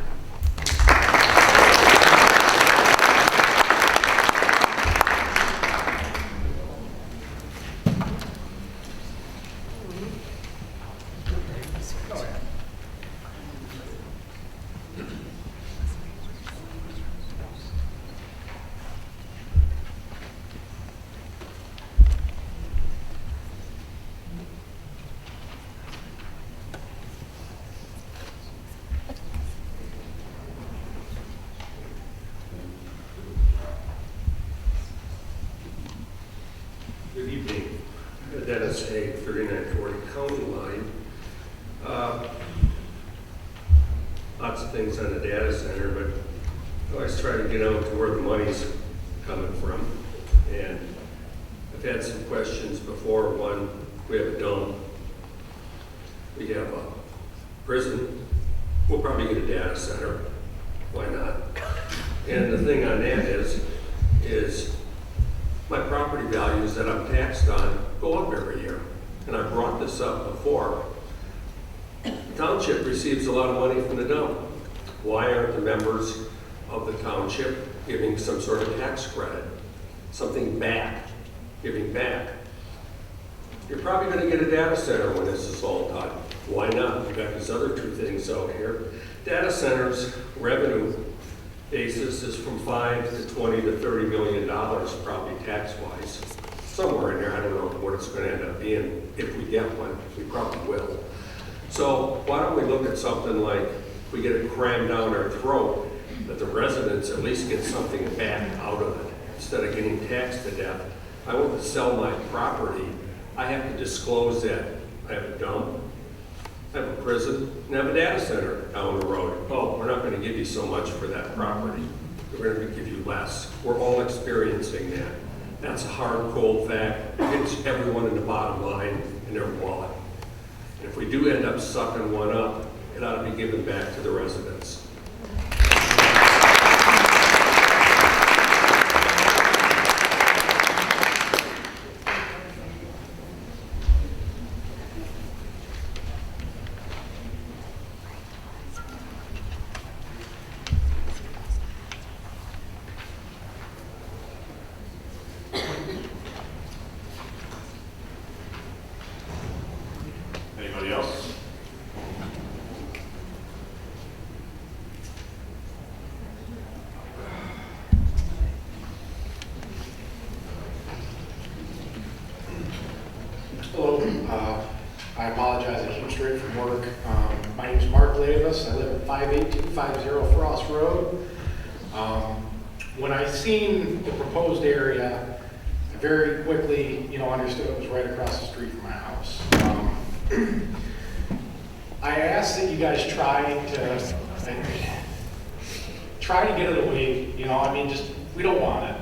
Good evening. Dennis A. 3940 County Line. Lots of things on the data center, but I always try to get out to where the money's coming from. And I've had some questions before. One, we have a dome. We have a prison. We'll probably get a data center. Why not? And the thing on that is my property values that I'm taxed on go up every year. And I brought this up before. The township receives a lot of money from the dump. Why aren't the members of the township giving some sort of tax credit? Something back, giving back. You're probably going to get a data center when this is all done. Why not? We've got these other 2 things out here. Data centers revenue basis is from $5 to $20 to $30 million, probably tax-wise. Somewhere in there, I don't know what it's going to end up being if we get one. We probably will. So why don't we look at something like we get it crammed down our throat, that the residents at least get something back out of it instead of getting taxed to death. I want to sell my property. I have to disclose that I have a dump, I have a prison, and I have a data center down the road. Oh, we're not going to give you so much for that property. We're going to give you less. We're all experiencing that. That's a hard, cold fact. It hits everyone in the bottom line in their wallet. And if we do end up sucking one up, it ought to be given back to the residents. Lewis. I live at 58250 Frost Road. When I seen the proposed area, I very quickly, understood it was right across the street from my house. I asked that you guys try to get it away, just, we don't want it,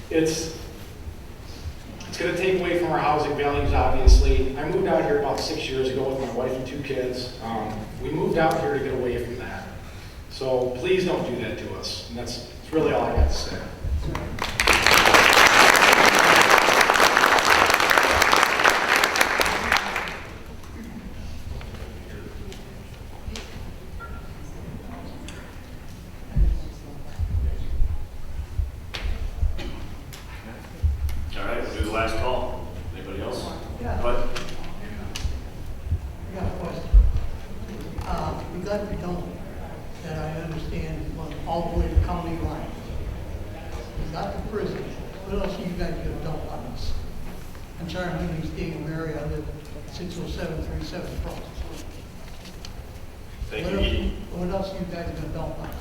it's going to take away from our housing values, obviously. I moved out here about 6 years ago with my wife and 2 kids. We moved out here to get away from that. So please don't do that to us. And that's really all I got to say. All right, we'll do the last call. Anybody else? Yeah. Go ahead. I got a question. We got the dump that I understand went all the way to county line. We got the prison. What else are you guys gonna dump on us? I'm sorry, I'm in the Stadium area, I live at 60737 Frost. Thank you. What else are you guys gonna dump on us?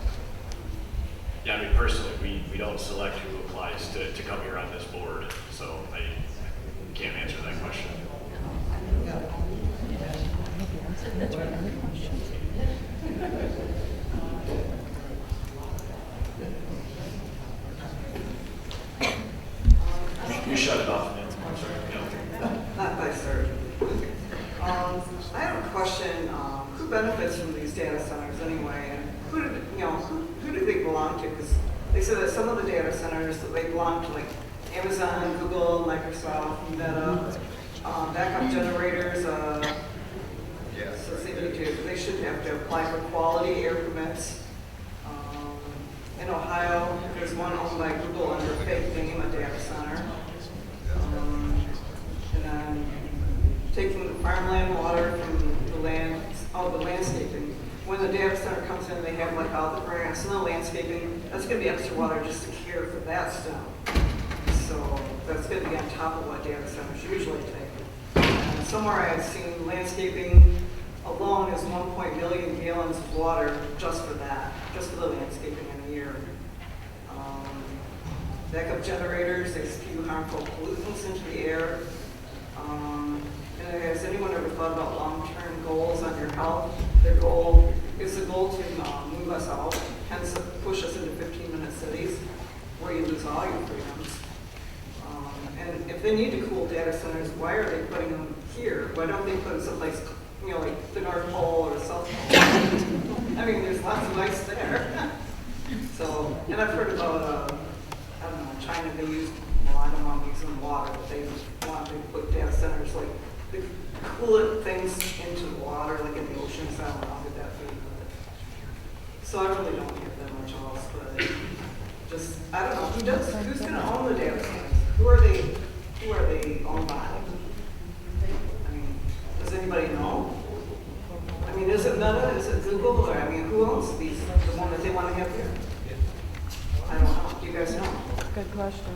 Yeah, I mean, personally, we don't select who applies to come here on this board, so I can't answer that question. You shut it off, Nancy. I'm sorry. Not by sir. I have a question. Who benefits from these data centers anyway? And who do they belong to? Because they said that some of the data centers that they belong to, like Amazon, Google, Microsoft, Meta, backup generators. So they should have to apply for quality air permits. In Ohio, there's one owned by Google under a fake name, a data center. And then taking the farmland water from the land, all the landscaping. When the data center comes in, they have like all the grass and the landscaping. That's going to be extra water just to care for that stuff. So that's going to be on top of what data centers usually take. And somewhere I had seen landscaping alone is 1 million gallons of water just for that, just for the landscaping in a year. Backup generators, they spew harmful pollutants into the air. And has anyone ever thought about long-term goals on your health? Their goal is to move us out, hence push us into 15-minute cities where you lose all your freedoms. And if they need to cool data centers, why are they putting them here? Why don't they put them someplace, like the North Pole or the South Pole? I mean, there's lots of ice there. So, and I've heard about, I don't know, China, they use, I don't want to use them water, but they want to put data centers, like, the coolant things into the water, like in the oceans. I don't know how good that would be. So I really don't get that much else, but just, I don't know, who's going to own the data centers? Who are they owned by? I mean, does anybody know? I mean, is it Meta, is it Google, or, I mean, who owns these, the one that they want to have here? I don't know, do you guys know? Good question.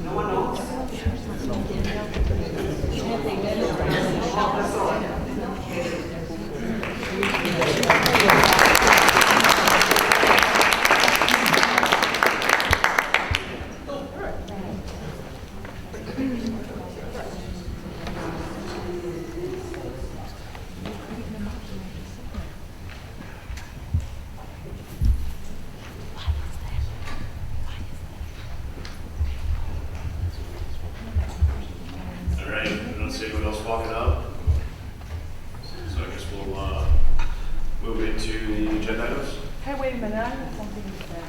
No one knows? That's all I know. All right, I don't see anyone else walking up. So I guess we'll move into the agenda items. Hey, wait a minute, I have something to say.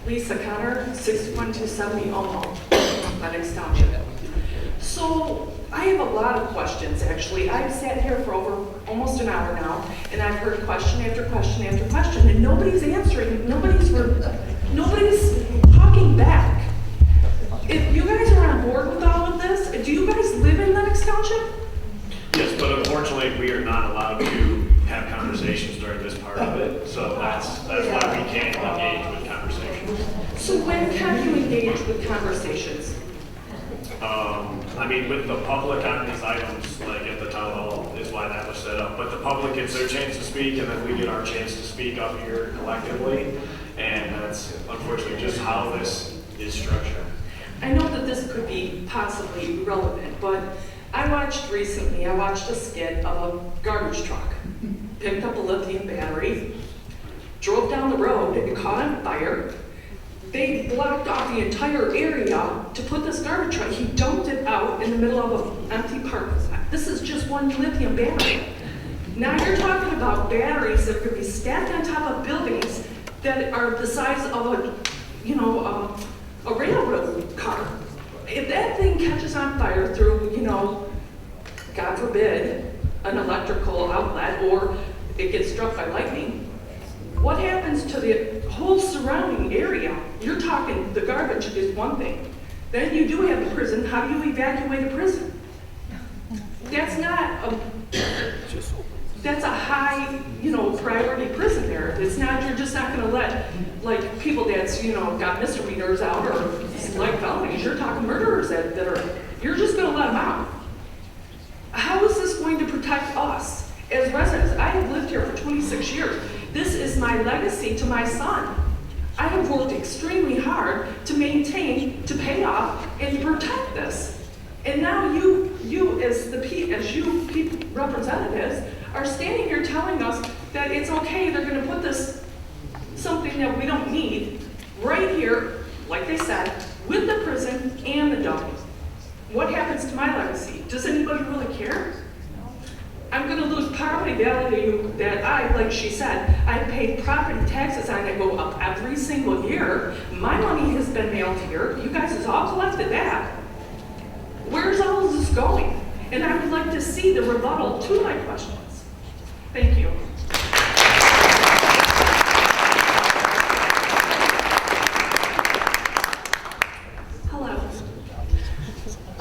Lisa Connor, 61270 Omo, Lenox Township. So I have a lot of questions, actually. I've sat here for almost an hour now, and I've heard question after question after question, and nobody's answering. Nobody's talking back. If you guys are on board with all of this, do you guys live in Lenox Township? Yes, but unfortunately, So when can you engage with conversations? I mean, with the public on these items, like at the town hall, is why that was set up. But the public gets their chance to speak, and then we get our chance to speak up here collectively. And that's unfortunately just how this is structured. I know that this could be possibly relevant, but I watched a skit of a garbage truck, picked up a lithium battery, drove down the road, it caught on fire. They blocked off the entire area to put this garbage truck. He dumped it out in the middle of an empty parking lot. This is just one lithium battery. Now you're talking about batteries that could be stacked on top of buildings that are the size of a railroad car. If that thing catches on fire through, God forbid, an electrical outlet, or it gets struck by lightning, what happens to the whole surrounding area? You're talking, the garbage is one thing. Then you do have the prison. How do you evacuate a prison? That's a high, priority prison there. It's not, you're just not gonna let, like, people that's, got misdemeanors out or like felonies. You're talking murderers that are, you're just gonna let them out. How is this going to protect us as residents? I have lived here for 26 years. This is my legacy to my son. I have worked extremely hard to maintain, to pay off, and protect this. And now you as people representatives are standing here telling us that it's okay, they're gonna put this, something that we don't need, right here, like they said, with the prison and the dump. What happens to my legacy? Does anybody really care? I'm gonna lose property value that like she said, I pay property taxes on that go up every single year. My money has been mailed here. You guys have all collected that. Where's all of this going? And I would like to see the rebuttal to my questions. Thank you. Hello.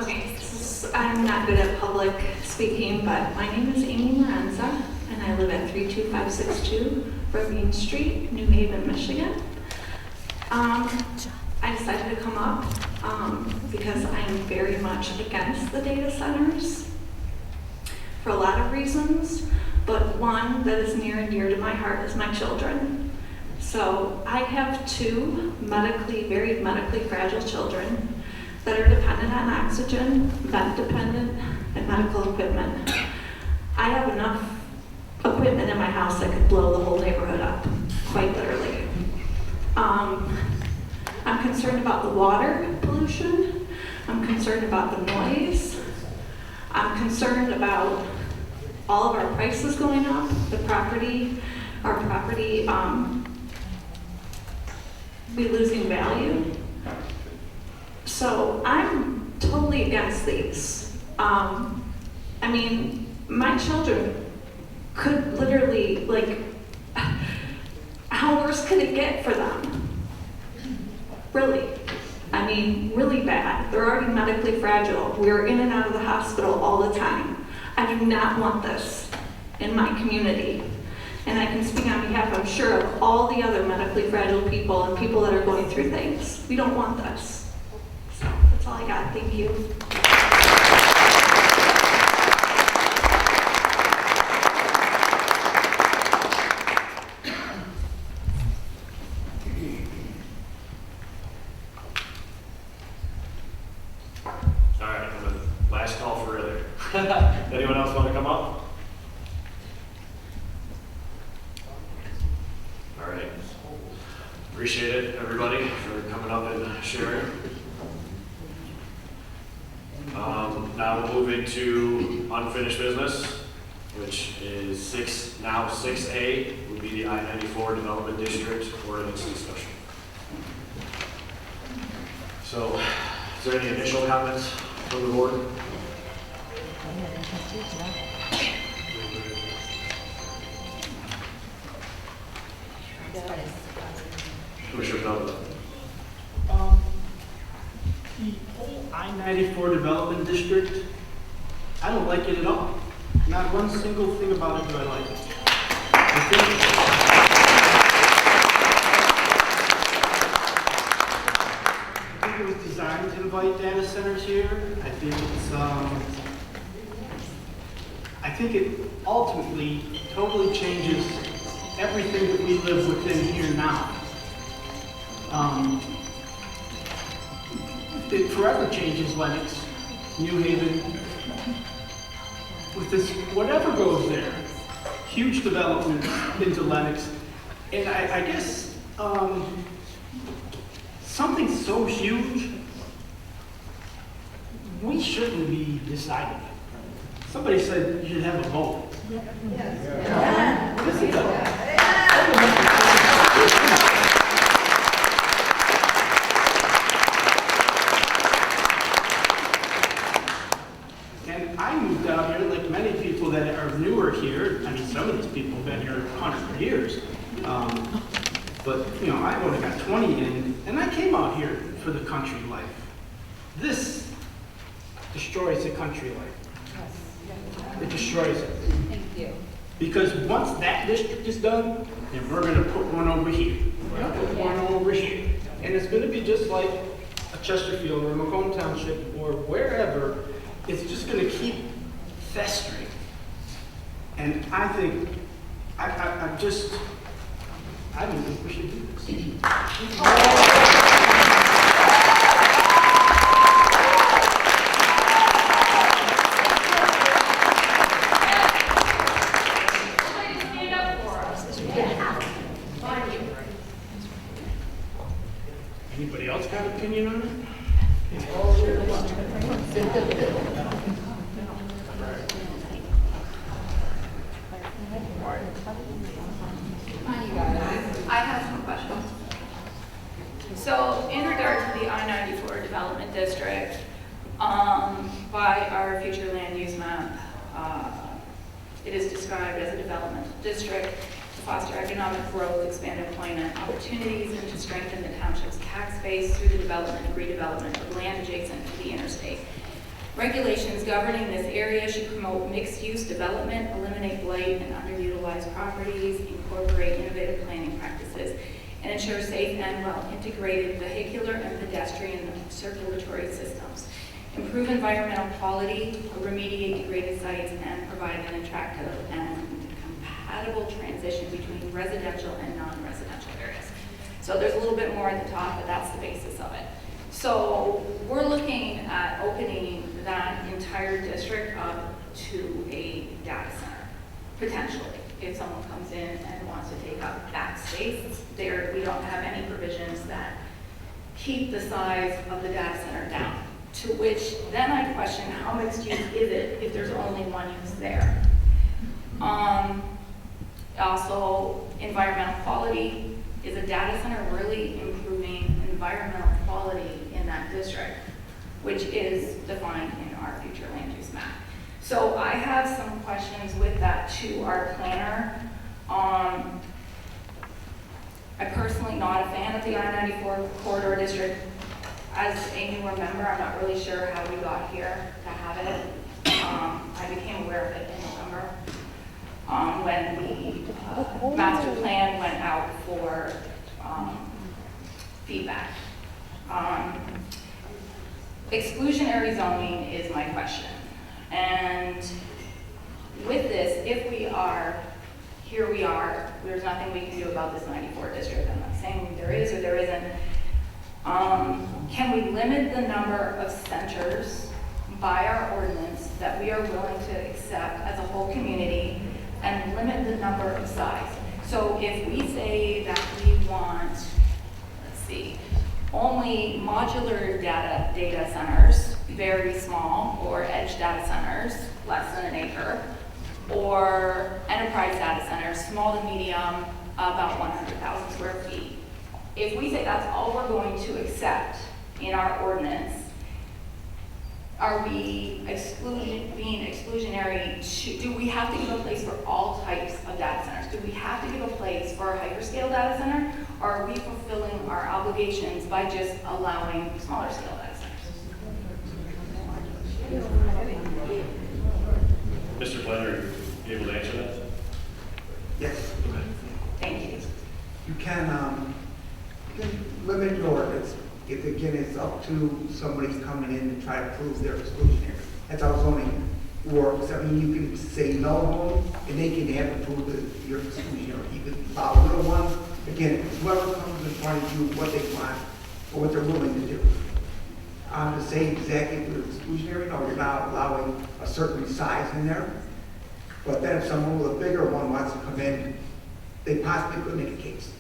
Okay, I'm not good at public speaking, but my name is Amy Lorenza, and I live at 32562 Ravine Street, New Haven, Michigan. I decided to come up because I am very much against the data centers for a lot of reasons, but one that is near and dear to my heart is my children. So I have two very medically fragile children that are dependent on oxygen, vent dependent, and medical equipment. I have enough equipment in my house that could blow the whole neighborhood up, quite literally. I'm concerned about the water pollution. I'm concerned about the noise. I'm concerned about all of our prices going up, our property be losing value. So I'm totally against these. I mean, my children could literally, how worse could it get for them? Really. I mean, really bad. They're already medically fragile. We're in and out of the hospital all the time. I do not want this in my community. And I can speak on behalf, I'm sure, of all the other medically fragile people and people that are going through things. We don't want this. So that's all I got. Thank you. All right, last call for earlier. Anyone else want to come up? All right. Appreciate it, everybody, for coming up and sharing. Now we'll move into unfinished business, which is 6A, would be the I-94 Development District ordinance discussion. So, is there any initial comments from the board? Commissioner Feldman. The whole I-94 Development District, I don't like it at all. Not one single thing about it do I like it. I trying to invite data centers here. I think it ultimately totally changes everything that we live within here now. It forever changes Lenox, New Haven, with this, whatever goes there, huge development into Lenox. And I guess something so huge, we shouldn't be deciding. Somebody said you should have a vote. Yeah. This is And I moved out here like many people that are newer here. I mean, some of these people have been here 100 years. But, you know, I've only got 20 in, and I came out here for the country life. This destroys the country life. It destroys it. Thank you. Because once that district is done, then we're going to put one over here. We're going to put one over here. And it's going to be just like a Chesterfield or a Macomb Township or wherever. It's just going to keep festering. And I think, I don't think we should do this. Anybody else got an opinion on it? I have some questions. So, in regard to the I-94 Development District, by our future land use map, it is described as a development district to foster economic growth, expand employment opportunities, and to strengthen the township's tax base through the development and redevelopment of land adjacent to the interstate. Regulations governing this area should promote mixed-use development, eliminate blight and underutilized properties, incorporate innovative planning practices, and ensure safe and well-integrated vehicular and pedestrian circulatory systems. Improve environmental quality, remediate degraded sites, and provide an attractive and compatible transition between residential and non-residential areas. So there's a little bit more at the top, but that's the basis of it. So we're looking at opening that entire district up to a data center, potentially. If someone comes in and wants to take up that space, there we don't have any provisions that keep the size of the data center down. To which then I question how mixed use is it if there's only one use there. Also, environmental quality. Is a data center really improving environmental quality in that district, which is defined in our future land use map? So I have some questions with that to our planner. I'm personally not a fan of the I-94 corridor district. As a newer member, I'm not really sure how we got here to have it. I became aware of it in November when the master plan went out for feedback. Exclusionary zoning is my question. And with this, if we are, here we are, there's nothing we can do about this 94 district. I'm not saying there is or there isn't. Can we limit the number of centers by our ordinance that we are willing to accept as a whole community and limit the number of size? So if we say that we want, let's see, only modular data centers, very small, or edge data centers, less than an acre, or enterprise data centers, small to medium, about 100,000 square feet. If we say that's all we're going to accept in our ordinance, are we being exclusionary? Do we have to give a place for all types of data centers? Do we have to give a place for a hyperscale data center? Or are we fulfilling our obligations by just allowing smaller scale data centers? Mr. Planner, are you able to answer that? Yes. Thank you. You can limit your ordinance if it again, it's up to somebody coming in to try to prove they're exclusionary. That's how zoning works. I mean, you can say no to them, and they can have to prove that you're exclusionary. You can allow little ones, again, whoever comes in front of you, what they want, or what they're willing to do. To say exactly if you're exclusionary, no, you're not allowing a certain size in there. But then if someone with a bigger one wants to come in, they possibly could make a case.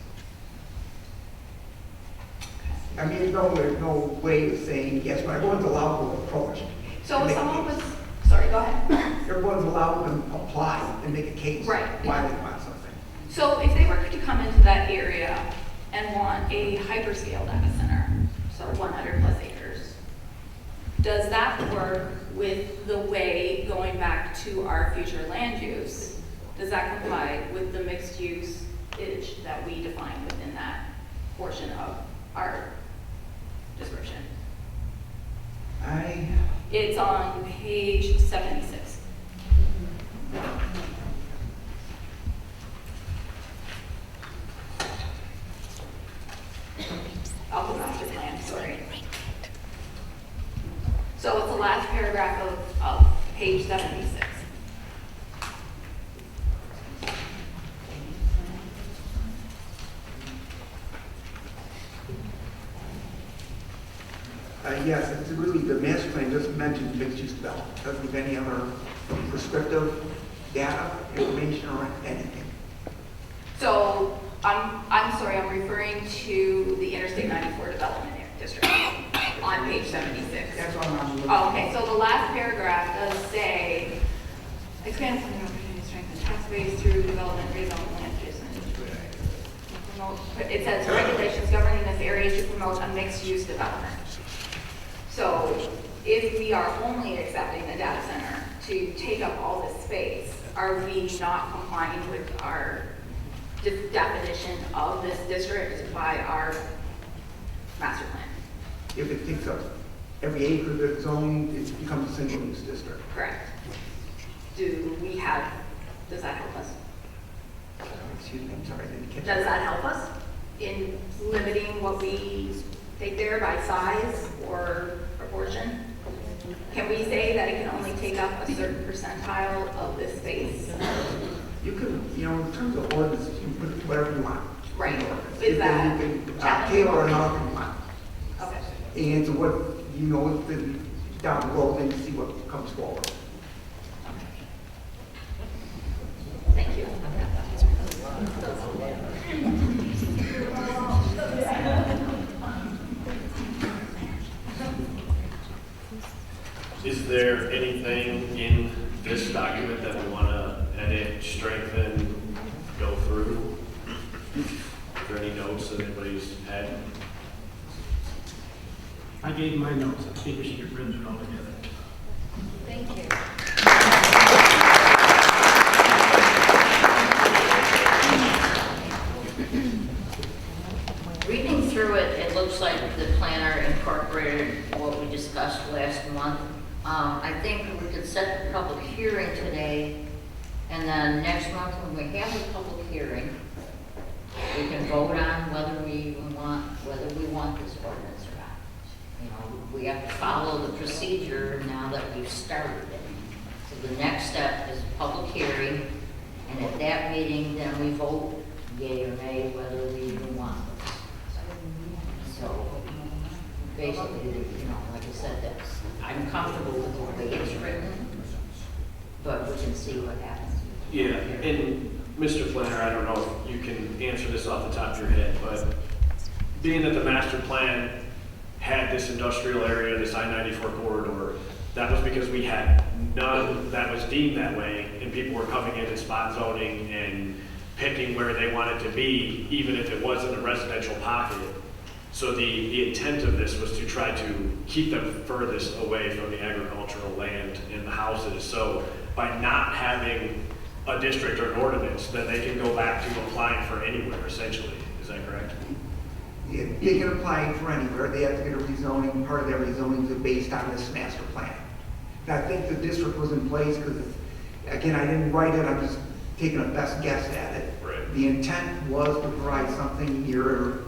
I mean, there's no way of saying, yes, but everyone's allowed to approach. So and if make a someone case. was, sorry, go ahead. Everyone's allowed to apply and make a case. Right. Why they want something. So if they were to come into that area and want a hyperscale data center, so 100 plus acres, does that work with the way, going back to our future land use, does that comply with the mixed use that we define within that portion of our description? It's on page 76. Of the master plan, sorry. So it's the last paragraph of page 76. Yes, it's really, the master plan just mentions mixed use development. Doesn't give any other prescriptive data, information, or anything. So I'm sorry, I'm referring to the Interstate 94 Development District on page 76. That's what I'm looking Oh, okay, so the last paragraph does say, expand funding opportunities, strengthen tax base through development, redevelopment, land adjacent. It says regulations governing this area to promote a mixed-use development. So if we are only accepting the data center to take up all this space, are we not complying with our definition of this district by our master plan? If it takes up every acre that's zoned, it becomes a single use district. Correct. Does that help us? Excuse me, I'm sorry, I didn't catch Does that. that help us in limiting what we take there by size or proportion? Can we say that it can only take up a certain percentile of this space? You can, in terms of ordinances, you can put whatever you want. Right. You Is that can tailor it however you want. okay? And to what, then down the road, then you see what comes forward. Thank you. Is there anything in this document that we want to edit, strengthen, go through? Are there any notes that anybody's had? I gave my notes. I think we should get rid of it all together. Thank you. Reading through it, it looks like the planner incorporated what we discussed last month. I think we could set the public hearing today, and then next month when we have the public hearing, we can vote on whether we want this ordinance or not. We have to follow the procedure now that we've started it. So the next step is a public hearing, and at that meeting, then we vote yea or nay whether we even want this. So basically, like I said, I'm comfortable with the way it's written, but we can see what happens. Yeah, and Mr. Planner, I don't know if you can answer this off the top of your head, but being that the master plan had this industrial area, this I-94 corridor, that was because we had none that was deemed that way, and people were coming in and spot zoning and picking where they wanted to be, even if it wasn't a residential pocket. So the intent of this was to try to keep them furthest away from the agricultural land and the houses. So by not having a district or an ordinance, then they can go back to applying for anywhere, essentially. Is that correct? Yeah, they can apply for anywhere. They have to get a rezoning. Part of their rezoning is based on this master plan. And I think the district was in place because, again, I didn't write it. I'm just taking a best guess at it. Right. The intent was to provide something near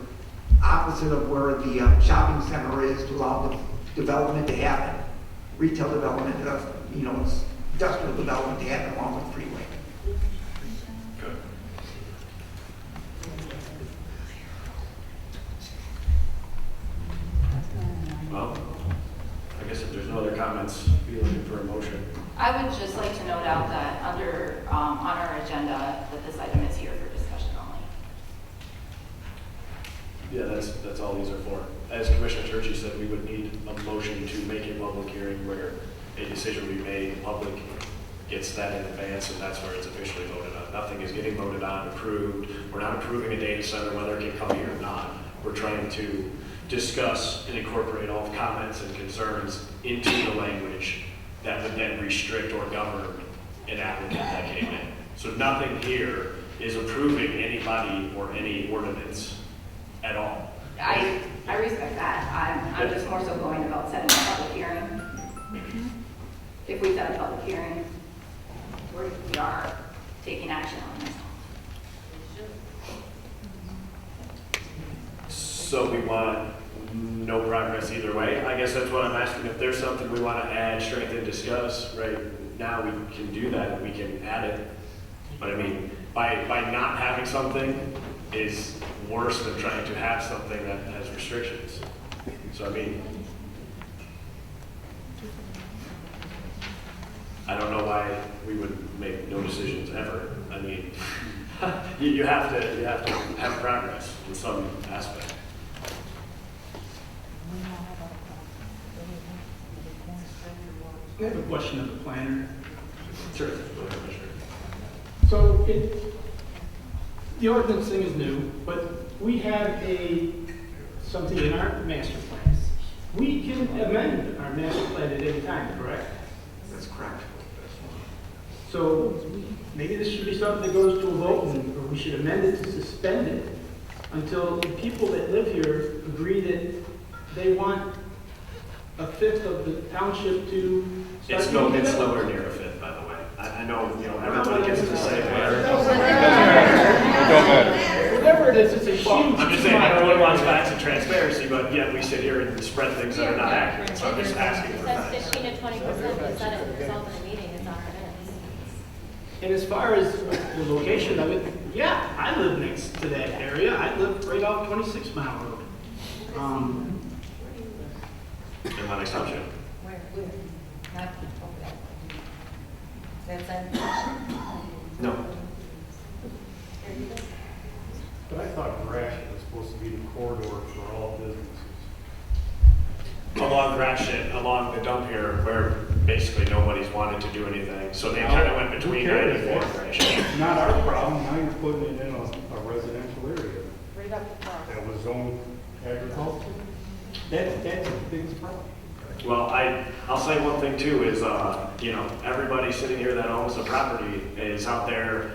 opposite of where the shopping center is to allow the development to happen. Retail development, industrial development to happen along with the freeway. Good. Well, I guess if there's no other comments, be looking for a motion. I would just like to note out that under, on our agenda, that this item is here for discussion only. Yeah, that's all these are for. As Commissioner Turchi said, we would need a motion to make a public hearing where a decision will be made, the public gets that in advance, and that's where it's officially voted on. Nothing is getting voted on, approved. We're not approving a data center, whether it can come here or not. We're trying to discuss and incorporate all the comments and concerns into the language that would then restrict or govern an applicant that came in. So nothing here is approving anybody or any ordinance at all. I respect that. I'm just more so going about setting a public hearing. If we set a public hearing, we are taking action on this. So we want no progress either way. I guess that's what I'm asking. If there's something we want to add, strengthen, discuss, right now we can do that and we can add it. But I mean, by not having something is worse than trying to have something that has restrictions. So I mean, I don't know why we would make no decisions ever. I mean, you have to have progress in some aspect. I have a question of the planner. Sure. Go ahead, Commissioner. So the ordinance thing is new, but we have something in our master plans. We can amend our master plan at any time, correct? That's correct. So maybe this should be something that goes to a vote, or we should amend it to suspend it until the people that live here agree that they want a fifth of the township to start. It's nowhere near a fifth, by the way. I know, everybody gets to say that. Whatever it is, it's a huge. I'm just saying, everyone wants facts and transparency, but yet we sit here and spread things that are not accurate. So I'm just asking for facts. It says 15 to 20%, we said it would result in a meeting, it's on our minutes. And as far as the location of it, yeah, I live next to that area. I live right off 26 Mile Road. In Lenox Township. Where? Not over there. That's it? No. But I thought Gratiot was supposed to be the corridor for all businesses. Along Gratiot, along the dump here, where basically nobody's wanted to do anything. So they kind of went between 94 and Gratiot. It's not our problem, now you're putting it in a residential area. Right up the top. That was zoned agriculture. That's the biggest problem. Well, I'll say one thing too is, everybody sitting here that owns the property is out there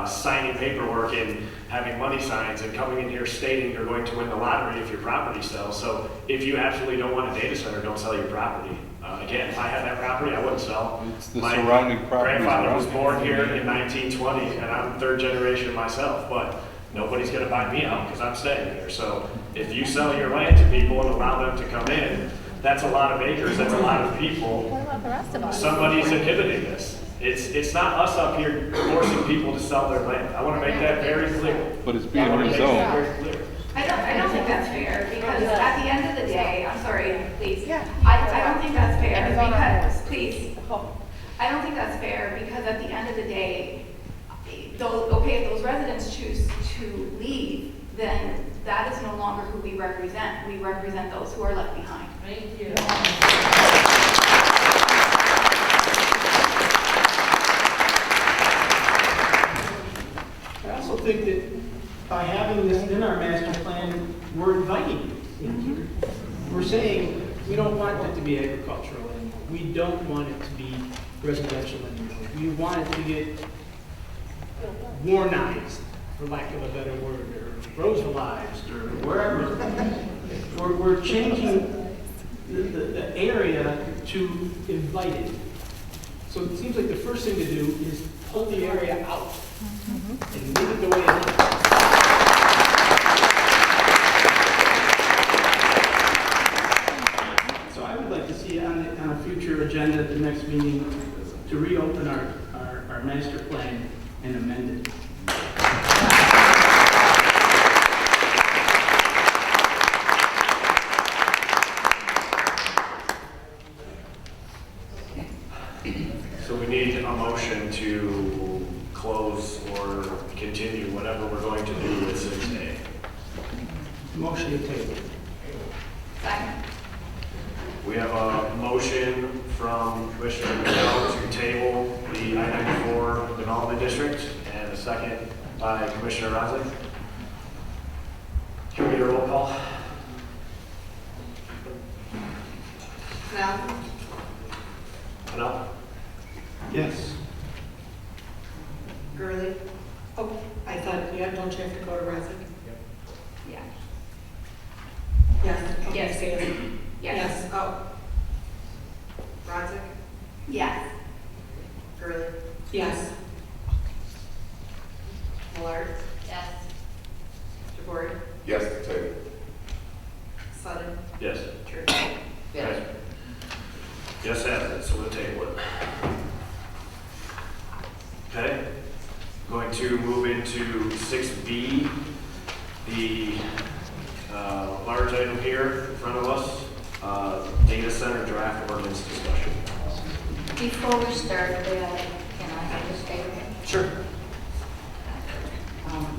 signing paperwork and having money signs and coming in here stating you're going to win the lottery if your property sells. So if you absolutely don't want a data center, don't sell your property. Again, if I had that property, I wouldn't sell. It's the My surrounding properties grandfather was around born here in 1920, and I'm third generation myself, but nobody's going to buy me out because I'm staying here. So if you sell your land to people and allow them to come in, that's a lot of acres, that's a lot of people. What about the rest of us? Somebody's inhibiting this. It's not us up here forcing people to sell their land. I want to make that very clear. But it's being I wanna make that rezoned. very clear. I don't think that's fair, because at the end of the day, I'm sorry, please. I don't think that's fair, because, please. I don't think that's fair, because at the end of the day, if those residents choose to leave, then that is no longer who we represent. We represent those who are left behind. Thank you. I also think that by having this in our master plan, we're inviting you. We're saying we don't want it to be agricultural anymore. We don't want it to be residential anymore. We want it to get warnized, for lack of a better word, or Rooseveltized, or wherever. We're changing the area to invite it. So it seems like the first thing to do is pull the area out and leave it the way it is. agenda at the next meeting to reopen our master plan and amend it. So we need a motion to close or continue whatever we're going to do with 6A. Motion to table. Second. We have a motion from Commissioner Bell to table the I-94 Development District and a second by Commissioner Rozak. Can we get a roll call? Now, Enough? Yes. Gurley? Oh, I thought, yeah, don't you have to go to Razak? Yeah. Yes. Okay, Yes. say it. Yes. Oh. Razak? Yes. Gurley? Yes. Millard? Yes. Jabory? Yes, to table. Sutton? Yes. Church? Yes. Yes, has it, so we'll table it. Okay, going to move into 6B, the large item here in front of us, data center draft ordinance discussion. Before we start that, can I have a statement? Sure.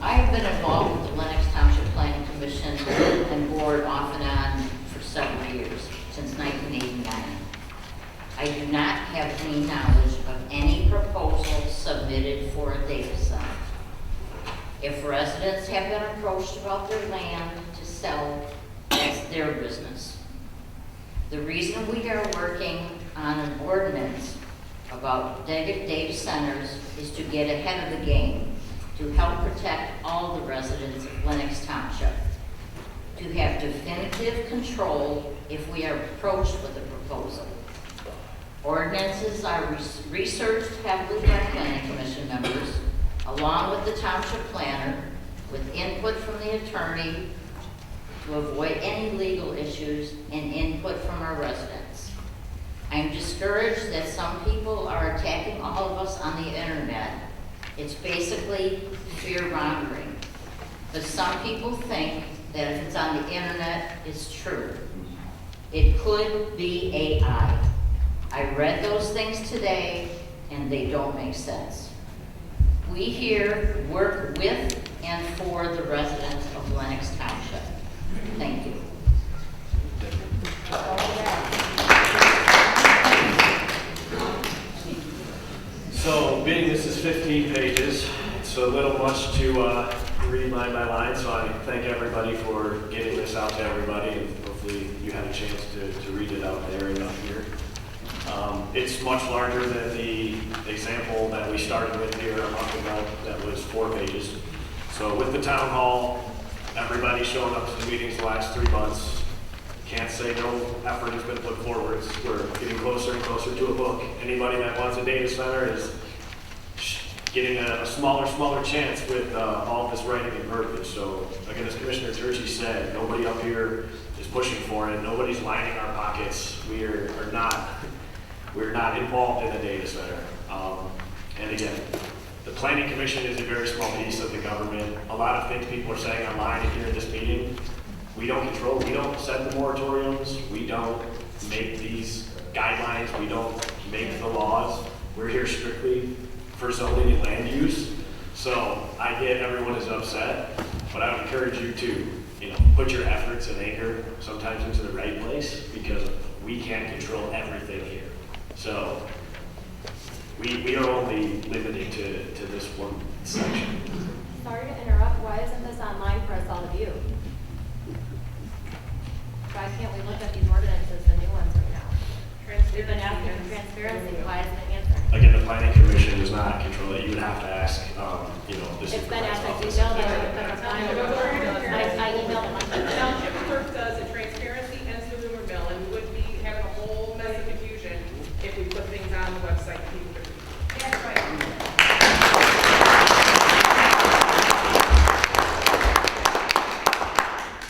I've been involved with the Lenox Township Planning Commission and board off and on for several years, since 1989. I do not have any knowledge of any proposal submitted for a data center. If residents have been approached about their land to sell, that's their business. The reason we are working on an ordinance about data centers is to get ahead of the game, to help protect all the residents of Lenox Township, to have definitive control if we are approached with a proposal. Ordinances are researched heavily by planning commission members, along with the township planner, with input from the attorney to avoid any legal issues and input from our residents. I'm discouraged that some people are attacking all of us on the internet. It's basically fear-mongering. But some people think that if it's on the internet, it's true. It could be AI. I read those things today, and they don't make sense. We here work with and for the residents of Lenox Township. Thank you. So, being this is 15 pages, it's a little much to read line by line, so I thank everybody for getting this out to everybody, and hopefully you had a chance to read it out there and up here. It's much larger than the example that we started with here a month ago that was 4 pages. So with the town hall, everybody showing up to the meetings the last 3 months, can't say no effort has been put forward. We're getting closer and closer to a book. Anybody that wants a data center is getting a smaller chance with all of this writing and verbiage. So again, as Commissioner Turchi said, nobody up here is pushing for it. Nobody's lining our pockets. We're not involved in a data center. And again, the Planning Commission is a very small piece of the government. A lot of things people are saying online and here at this meeting, we don't control, we don't set the moratoriums, we don't make these guidelines, we don't make the laws. We're here strictly for zoning and land use. So I get everyone is upset, but I would encourage you to, put your efforts and anger sometimes into the right place, because we can't control everything here. So we are only limited to this one section. Sorry to interrupt, why isn't this online for us all to view? Why can't we look at these ordinances, the new ones right now? We've been asking for transparency, why isn't it answered? Again, the Planning Commission does not control it. You would have to ask, this. It's been asked, like, you know that I emailed them. The township clerk does a transparency and Zoom bill, and we would be having a whole mess of confusion if we put things on the website that people could read. That's right.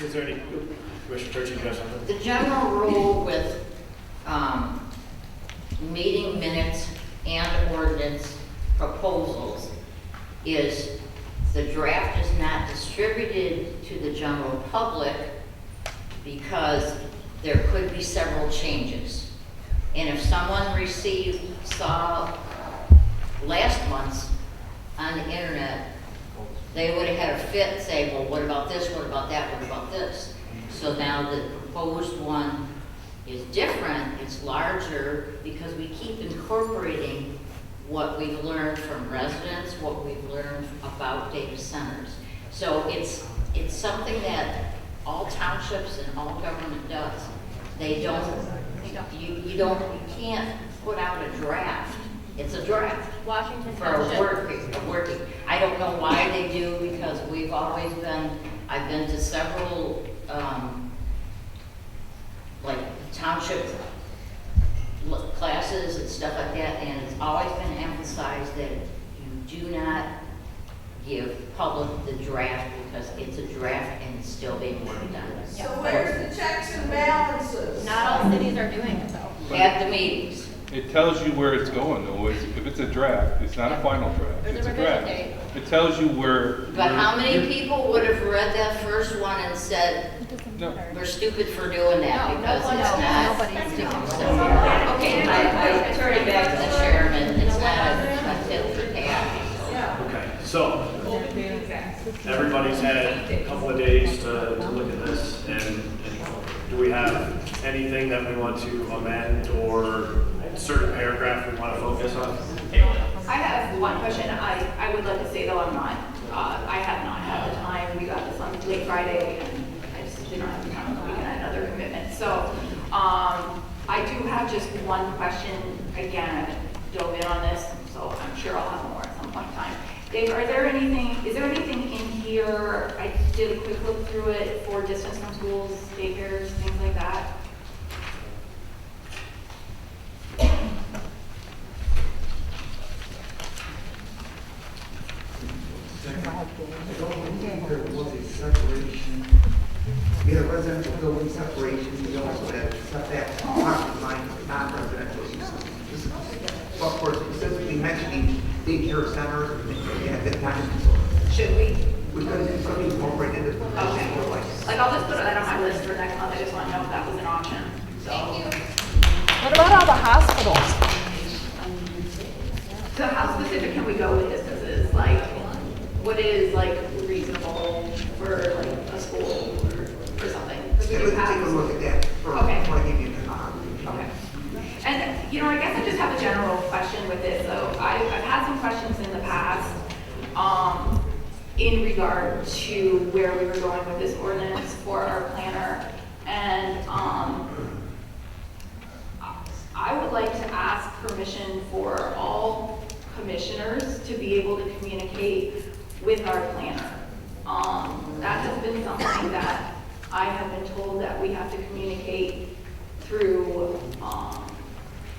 Is there any, Commissioner Turchi, you got something? The general rule with meeting minutes and ordinance proposals is the draft is not distributed to the general public because there could be several changes. And if someone saw last month's on the internet, they would have had a fit and say, well, what about this, what about that, what about this? So now the proposed one is different, it's larger, because we keep incorporating what we've learned from residents, what we've learned about data centers. So it's something that all townships and all government does. You can't put out a draft. It's a draft. Washington For Township. a working. I don't know why they do, because we've always been, I've been to several, like township classes and stuff like that, and it's always been emphasized that you do not give public the draft because it's a draft and it's still being worked on. So where's the checks and balances? Not all cities are doing it though. At the meetings. It tells you where it's going though. If it's a draft, it's not a final draft. There's It's a a revision draft. date. It tells you where. But how many people would have read that first one and said, we're stupid for doing that because it's not. Okay, I turn it back to the chairman. It's not a tit for tat. Okay, so everybody's had a couple of days to look at this, and do we have anything that we want to amend or a certain paragraph we want to focus on? I have one question. I would like to say though, I have not had the time. We got this on late Friday and I just did not have the time on the weekend. I had other commitments. So, I do have just one question. Again, I dove in on this, so I'm sure I'll have more at some point in time. Dave, is there anything in here, I did a quick look through it, for distance from schools, daycares, things like that? I don't think there was a separation. We had a residential building separation, we also had setback property line for non-residential uses. Of course, specifically mentioning daycare centers and things like that, that time. Should we? We could incorporate it. Okay. Like, I'll just put that on my list for next month. I just want to know if that was an option. Thank you. What about all the hospitals? So how specific can we go with distances? Like, what is like reasonable for like a school or something? Let's take a look at that before I give you the Okay. And, you know, I guess I just have a general question with this. So I've had some questions in the past in regard to where we were going with this ordinance for our planner. And I would like to ask permission for all commissioners to be able to communicate with our planner. That has been something that I have been told that we have to communicate through,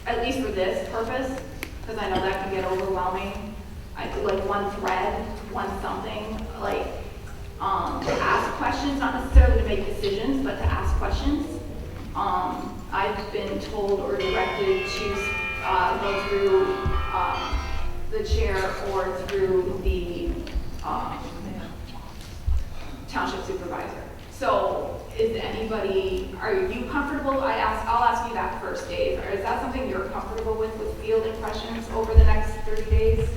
at least for this purpose, because I know that can get overwhelming. I do like one thread, one something, like to ask questions, not necessarily to make decisions, but to ask questions. I've been told or directed to go through the chair or through the township supervisor. So is anybody, are you comfortable? I'll ask you that first, Dave. Or is that something you're comfortable with fielding questions over the next 30 days?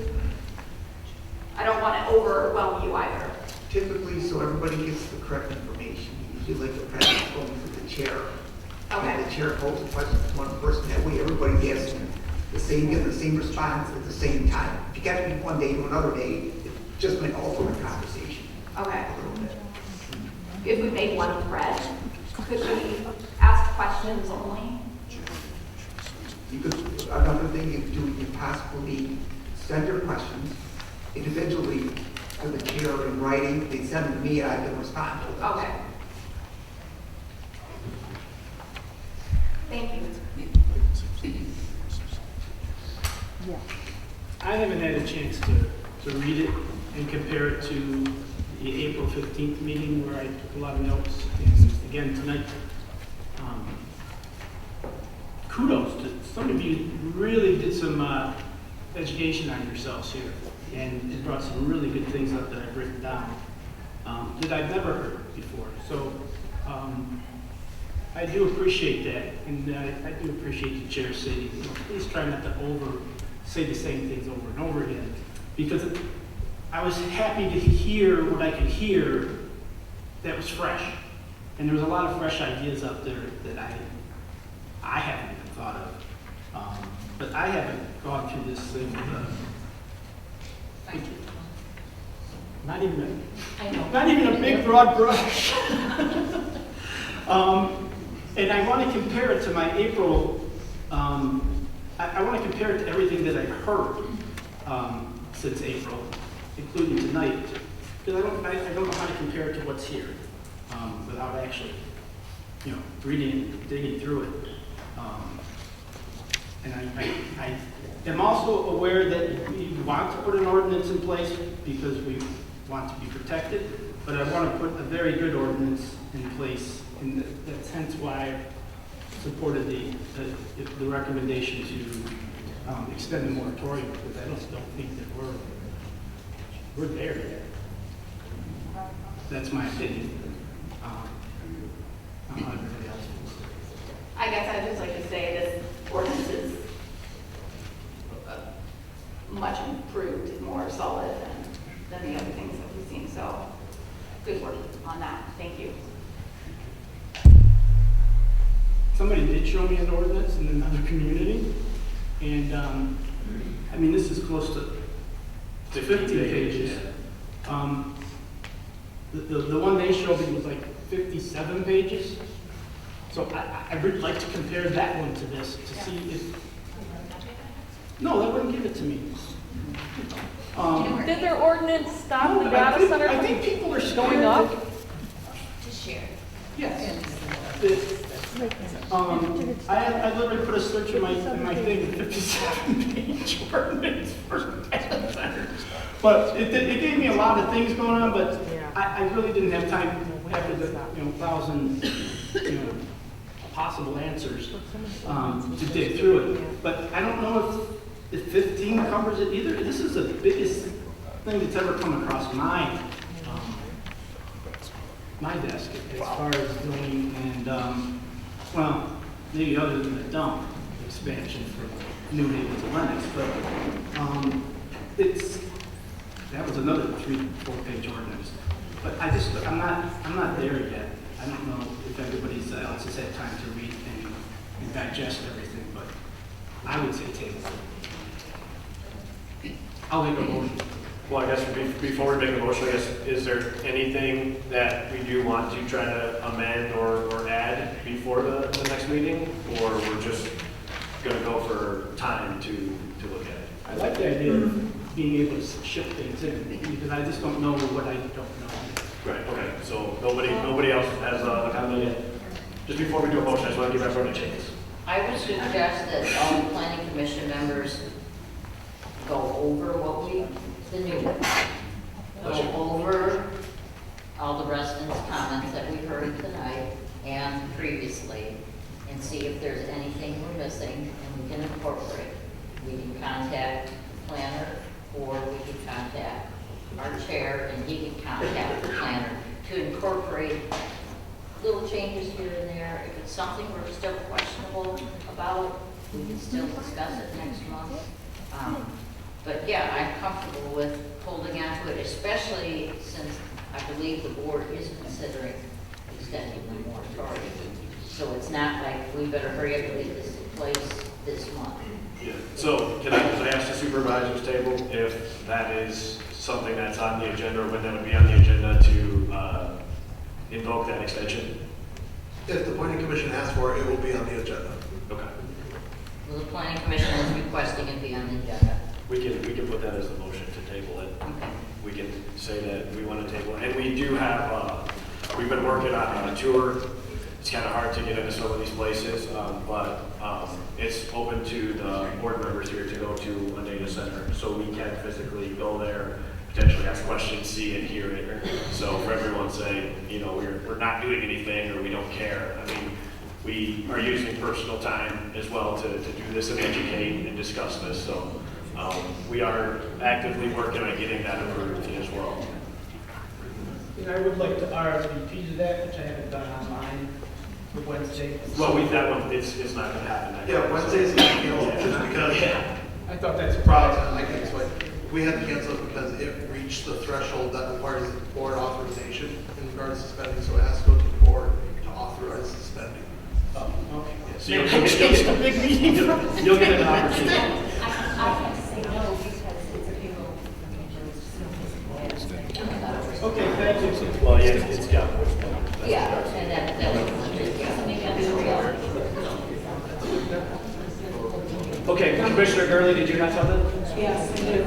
I don't want to overwhelm you either. Typically, so everybody gets the correct information, usually like the president going through the chair. Okay. And the chair poses a question to one person, that way everybody gets the same response at the same time. If you got to be one day to another day, it just might alter the conversation. Okay. If we made one thread, could we ask questions only? You could, another thing you could do, you could possibly send your questions individually to the chair in writing. They send them to me, I can respond to them. Okay. Thank you. I haven't had a chance to read it and compare it to the April 15th meeting where I took a lot of notes. And again, tonight, kudos to some of you really did some education on yourselves here, and it brought some really good things up that I've written down that I've never heard before. So I do appreciate that, and I do appreciate the chair saying, please try not to say the same things over and over again, because I was happy to hear what I could hear that was fresh. And there was a lot of fresh ideas out there that I haven't even thought of. But I haven't gone through this thing not even a big broad brush. And I want to compare it to my April, I want to compare it to everything that I've heard since April, including tonight, because I don't know how to compare it to what's here without actually, reading it, digging through it. And I am also aware that we want to put an ordinance in place because we want to be protected, but I want to put a very good ordinance in place, and that's hence why I supported the recommendation to extend the moratorium, because I just don't think that we're there yet. That's my opinion. I don't know everybody else. I guess I'd just like to say this ordinance is much improved, more solid than the other things that we've seen. So good work on that. Thank you. Somebody did show me an ordinance in another community, and I mean, this is close to 50 pages. The one they showed me was like 57 pages. So I would like to compare that one to this to see if. No, they wouldn't give it to me. Did their ordinance stop the No, data center I from think people are going scared up? To share. Yes. I literally put a search in my thing, 57-page ordinance for data centers. But it gave me a lot of things going on, but I really didn't have time after the 1,000 possible answers to dig through it. But I don't know if 15 covers it either. This is the biggest thing that's ever come across my desk as far as zoning and, well, maybe other than the dump expansion for New Haven to Lenox, but that was another 3-4 page ordinance. But I'm not there yet. I don't know if everybody's else has had time to read and digest everything, but I would say table it. I'll make a motion. Well, I guess before we make a motion, I guess, is there anything that we do want to try to amend or add before the next meeting? Or we're just going to go for time to look at it? I like the idea of being able to shift things in, because I just don't know what I don't know. Right, okay, so nobody else has a comment yet? Just before we do a motion, I just want to give everyone a chance. I would suggest that all the planning commission members go over the new ones. Go over all the residents' comments that we heard tonight and previously, and see if there's anything we're missing, and we can incorporate. We can contact the planner, or we can contact our chair, and he can contact the planner to incorporate little changes here and there. If it's something we're still questionable about, we can still discuss it next month. But yeah, I'm comfortable with holding on to it, especially since I believe the board is considering extending the moratorium. So it's not like we better hurry up and get this in place this month. Yeah. So can I ask the supervisor's table if that is something that's on the agenda, or when that would be on the agenda to invoke that extension? If the planning commission asks for it, it will be on the agenda. Okay. Well, the planning commission is requesting it be on the agenda. We can put that as a motion to table it. Okay. We can say that we want to table it. And we do have, we've been working on a tour. It's kind of hard to get into some of these places, but it's open to the board members here to go to a data center. So we can physically go there, potentially ask questions, see it, hear it. So for everyone saying, we're not doing anything or we don't care. I mean, we are using personal time as well to do this and educate and discuss this. So we are actively working on getting that approved as well. And I would like to RSVP to that, which I haven't done online for Wednesday. Well, that one, it's not gonna happen. Yeah, Wednesday's not canceled just because. Yeah. I thought that's Problem, I can explain. We had to cancel it because it reached the threshold that requires board authorization in regards to spending, so it has to go to the board to authorize the spending. Oh, okay. So you'll get an opportunity. I can't say no because it's a payroll. Okay, thank you. Well, yeah, it's got. Yeah, and that maybe I'm real. Okay, Commissioner Gurley, did you have something? Yes, I do.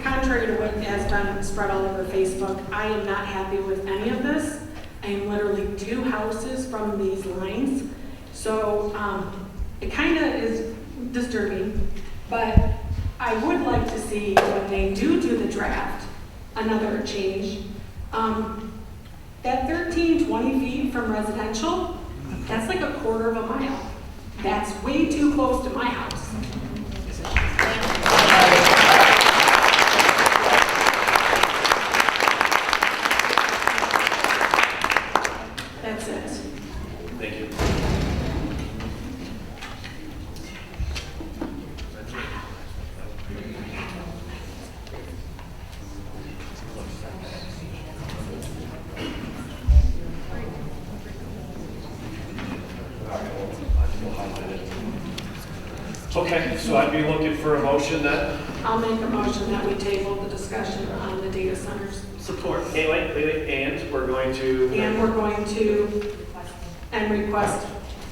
Contrary to what has been spread all over Facebook, I am not happy with any of this. I am literally 2 houses from these lines. So it kind of is disturbing, but I would like to see when they do the draft, another change. That 13, 20 feet from residential, that's like 1/4 of a mile. That's way too close to my house. That's it. Thank you. Okay, so I'd be looking for a motion then. I'll make a motion that we table the discussion on the data centers. Support. Hey, wait, and we're going to. And we're going to, request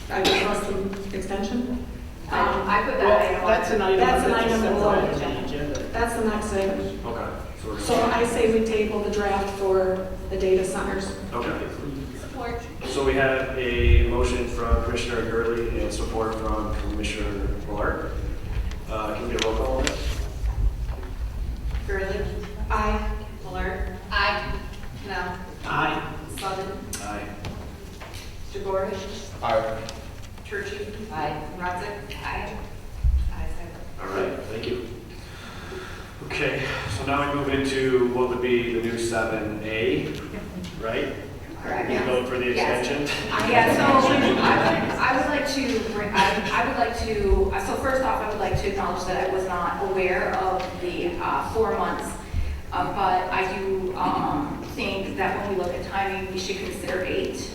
an extension. I put that Well, item on. that's an item. That's an item that's below. on the agenda. That's the next item. Okay. we're So gonna- I say we table the draft for the data centers. Okay. Support. So we have a motion from Commissioner Gurley and support from Commissioner Millard. Can we get a roll call on this? Gurley? Aye. Millard? Aye. Canal? Aye. Sutton? Aye. Jagorish? Aye. Churchy? Aye. Rodzik? Aye. Ayes have All right, thank you. Okay, so now we move into what would be the new 7A, right? Correct. We vote for the Yes. extension? Yeah, so I would like to, so first off, I would like to acknowledge that I was not aware of the 4 months. But I do think that when we look at timing, we should consider 8.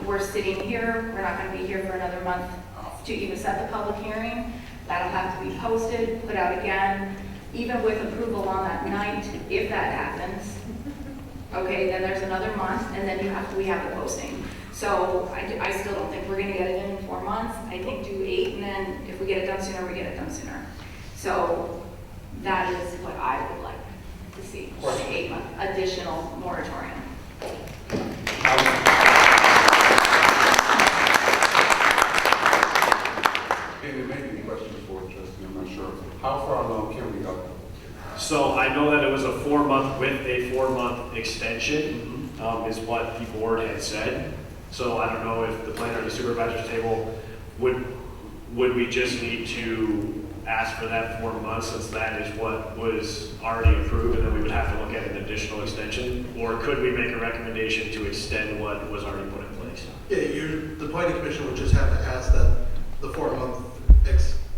We're sitting here, we're not going to be here for another month to even set the public hearing. That'll have to be posted, put out again, even with approval on that night, if that happens. Okay, then there's another month, and then we have the posting. So I still don't think we're gonna get it in 4 months. I think do 8, and then if we get it done sooner, we get it done sooner. So that is what I would like to see, 8-month additional moratorium. And there may be questions for Trustee, I'm not sure. How far along can we go? So I know that it was a 4-month with a 4-month extension, is what the board had said. So I don't know if the planner or the supervisor's table, would we just need to ask for that 4 months since that is what was already approved, and then we would have to look at an additional extension? Or could we make a recommendation to extend what was already put in place? Yeah, the planning commission would just have to ask that the 4-month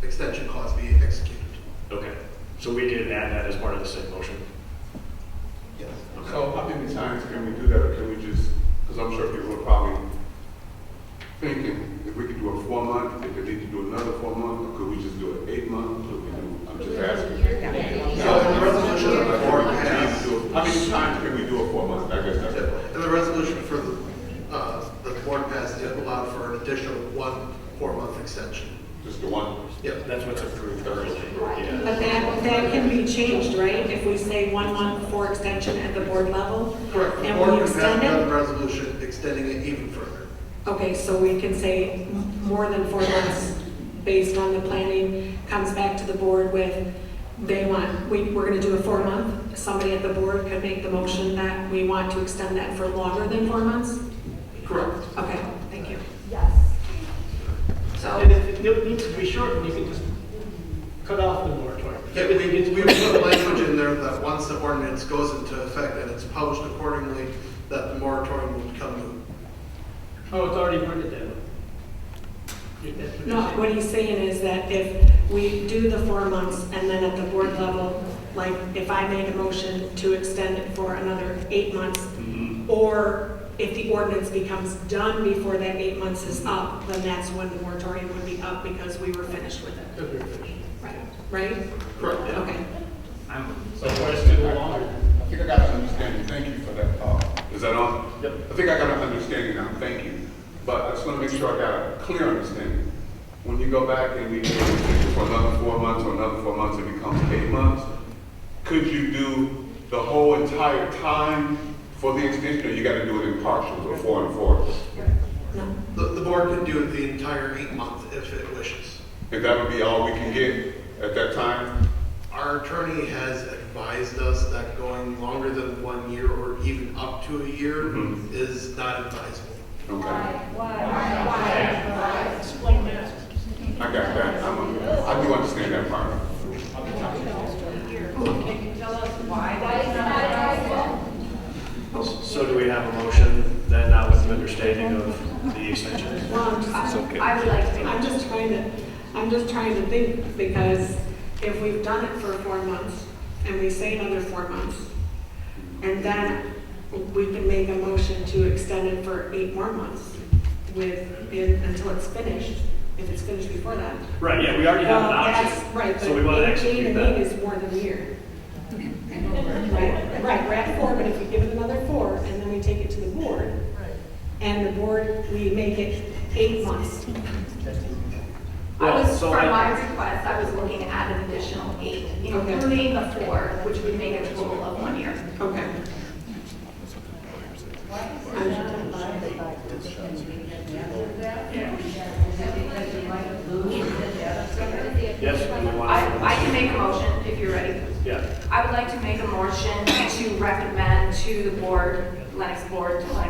extension clause be executed. Okay, so we could add that as part of the same motion? Yes. So how many times can we do that, or can we just, because I'm sure people are probably thinking, if we could do a 4-month, if we need to do another 4 months, or could we just do an 8-month, could we do, I'm just asking. So in the resolution that the board passed, How many times can we do a 4 month? I guess that's it. in the resolution for the board passed, it allowed for an additional 1 4-month extension. Just the one? Yep. That's what's approved currently, yeah. But that can be changed, right? If we say 1 month for extension at the board level? Correct. The And board we can pass extend another it? resolution extending it even further. Okay, so we can say more than 4 months based on the planning, comes back to the board with, we're gonna do a 4-month. Somebody at the board could make the motion that we want to extend that for longer than 4 months? Correct. Okay, thank you. Yes. So, And if it needs to be shortened, you can just cut off the moratorium. Yeah, we put language in there that once the ordinance goes into effect and it's published accordingly, that the moratorium will become moot. Oh, it's already worded that way. That's what no, you're saying. what he's saying is that if we do the 4 months and then at the board level, like if I make a motion to extend it for another 8 months, or if the ordinance becomes done before that 8 months is up, then that's when the moratorium would be up because we were finished with it. Because we're finished. Right? Correct. Okay. So question longer. I think I got an understanding. Thank you for that. Is that on? Yep. I think I got an understanding now. Thank you. But I just want to make sure I got a clear understanding. When you go back and we do it for another 4 months or another 4 months, it becomes 8 months. Could you do the whole entire time for the extension, or you got to do it in partials or 4 and 4? The board can do it the entire 8 months if it wishes. And that would be all we can get at that time? Our attorney has advised us that going longer than 1 year or even up to a year is not advisable. Okay. Why? Explain that. I got that. I do understand that part. Can you tell us why it's not advisable? So do we have a motion then now with the understanding of the extension? Well, It's okay. I would like to, I'm just trying to think, because if we've done it for 4 months, and we say another 4 months, and then we can make a motion to extend it for 8 more months until it's finished, if it's finished before that. Right, yeah, we already have an option. That's right, So we want to but execute 8 and that. 8 is more than a year. Right, we're at 4, but if we give it another 4, and then we take it to the board, and the board, we make it 8 months. I was, so for I- my request, I was looking at an additional 8, including the 4, which would make a total of 1 year. Okay. Yes, do we want I can make a motion if you're ready. Yeah. I would like to make a motion to recommend to the board, Lenox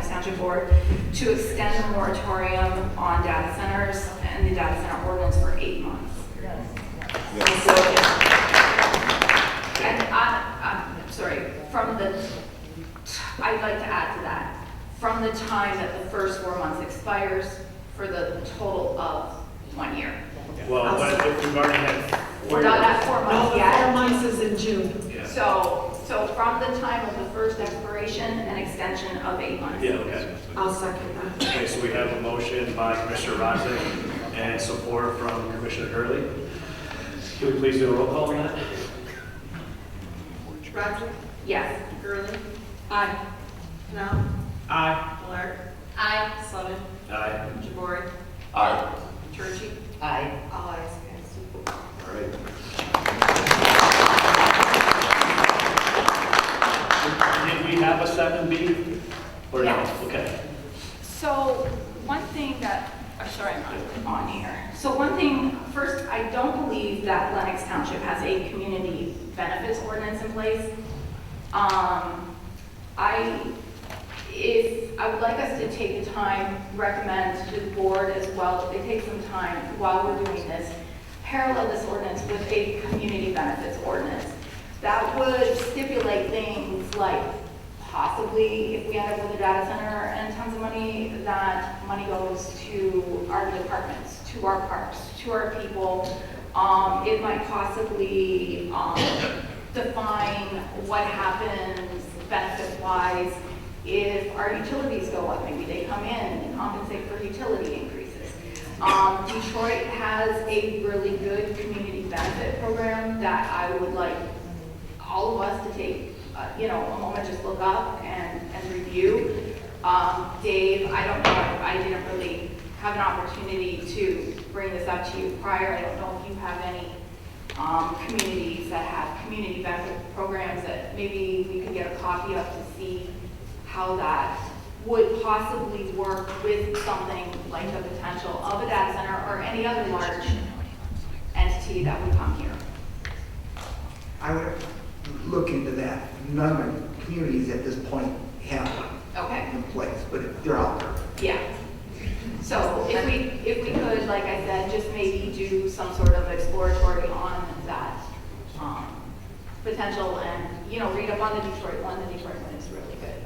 Township Board, to extend the moratorium on data centers and the data center ordinance for 8 months. And I'm sorry, I'd like to add to that, from the time that the first 4 months expires for the total of 1 year. Well, but if we've already had. We're not at 4 months No, yet. 4 months is in June. Yeah. So from the time of the first expiration, an extension of 8 months. Yeah, okay. I'll second that. Okay, so we have a motion by Commissioner Rodzik and support from Commissioner Hurley. Can we please do a roll call on that? Roger? Yes. Gurley? Aye. No? Aye. Millard? Aye. Sledden? Aye. Jabori? Aye. Turchi? Aye. All ayes, passed. All right. Did we have a 7B? Or no? Yes. Okay. So one thing that, sorry, I'm not on here. So one thing, first, I don't believe that Lenox Township has a community benefits ordinance in place. I would like us to take the time, recommend to the board as well, if they take some time while we're doing this, parallel this ordinance with a community benefits ordinance. That would stipulate things like possibly, if we end up with a data center and tons of money, that money goes to our departments, to our parks, to our people. It might possibly define what happens benefit-wise if our utilities go up. Maybe they come in and compensate for utility increases. Detroit has a really good community benefit program that I would like all of us to take a moment, just look up and review. Dave, I don't know, I didn't really have an opportunity to bring this up to you prior. I don't know if you have any communities that have community benefit programs that maybe we could get a copy of to see how that would possibly work with something like the potential of a data center or any other large entity that would come here. I would look into that. None of the communities at this point have one. Okay. in place, but they're out there. Yeah. So if we could, like I said, just maybe do some sort of exploratory on that potential and, you know, read up on the Detroit one. The Detroit one is really good.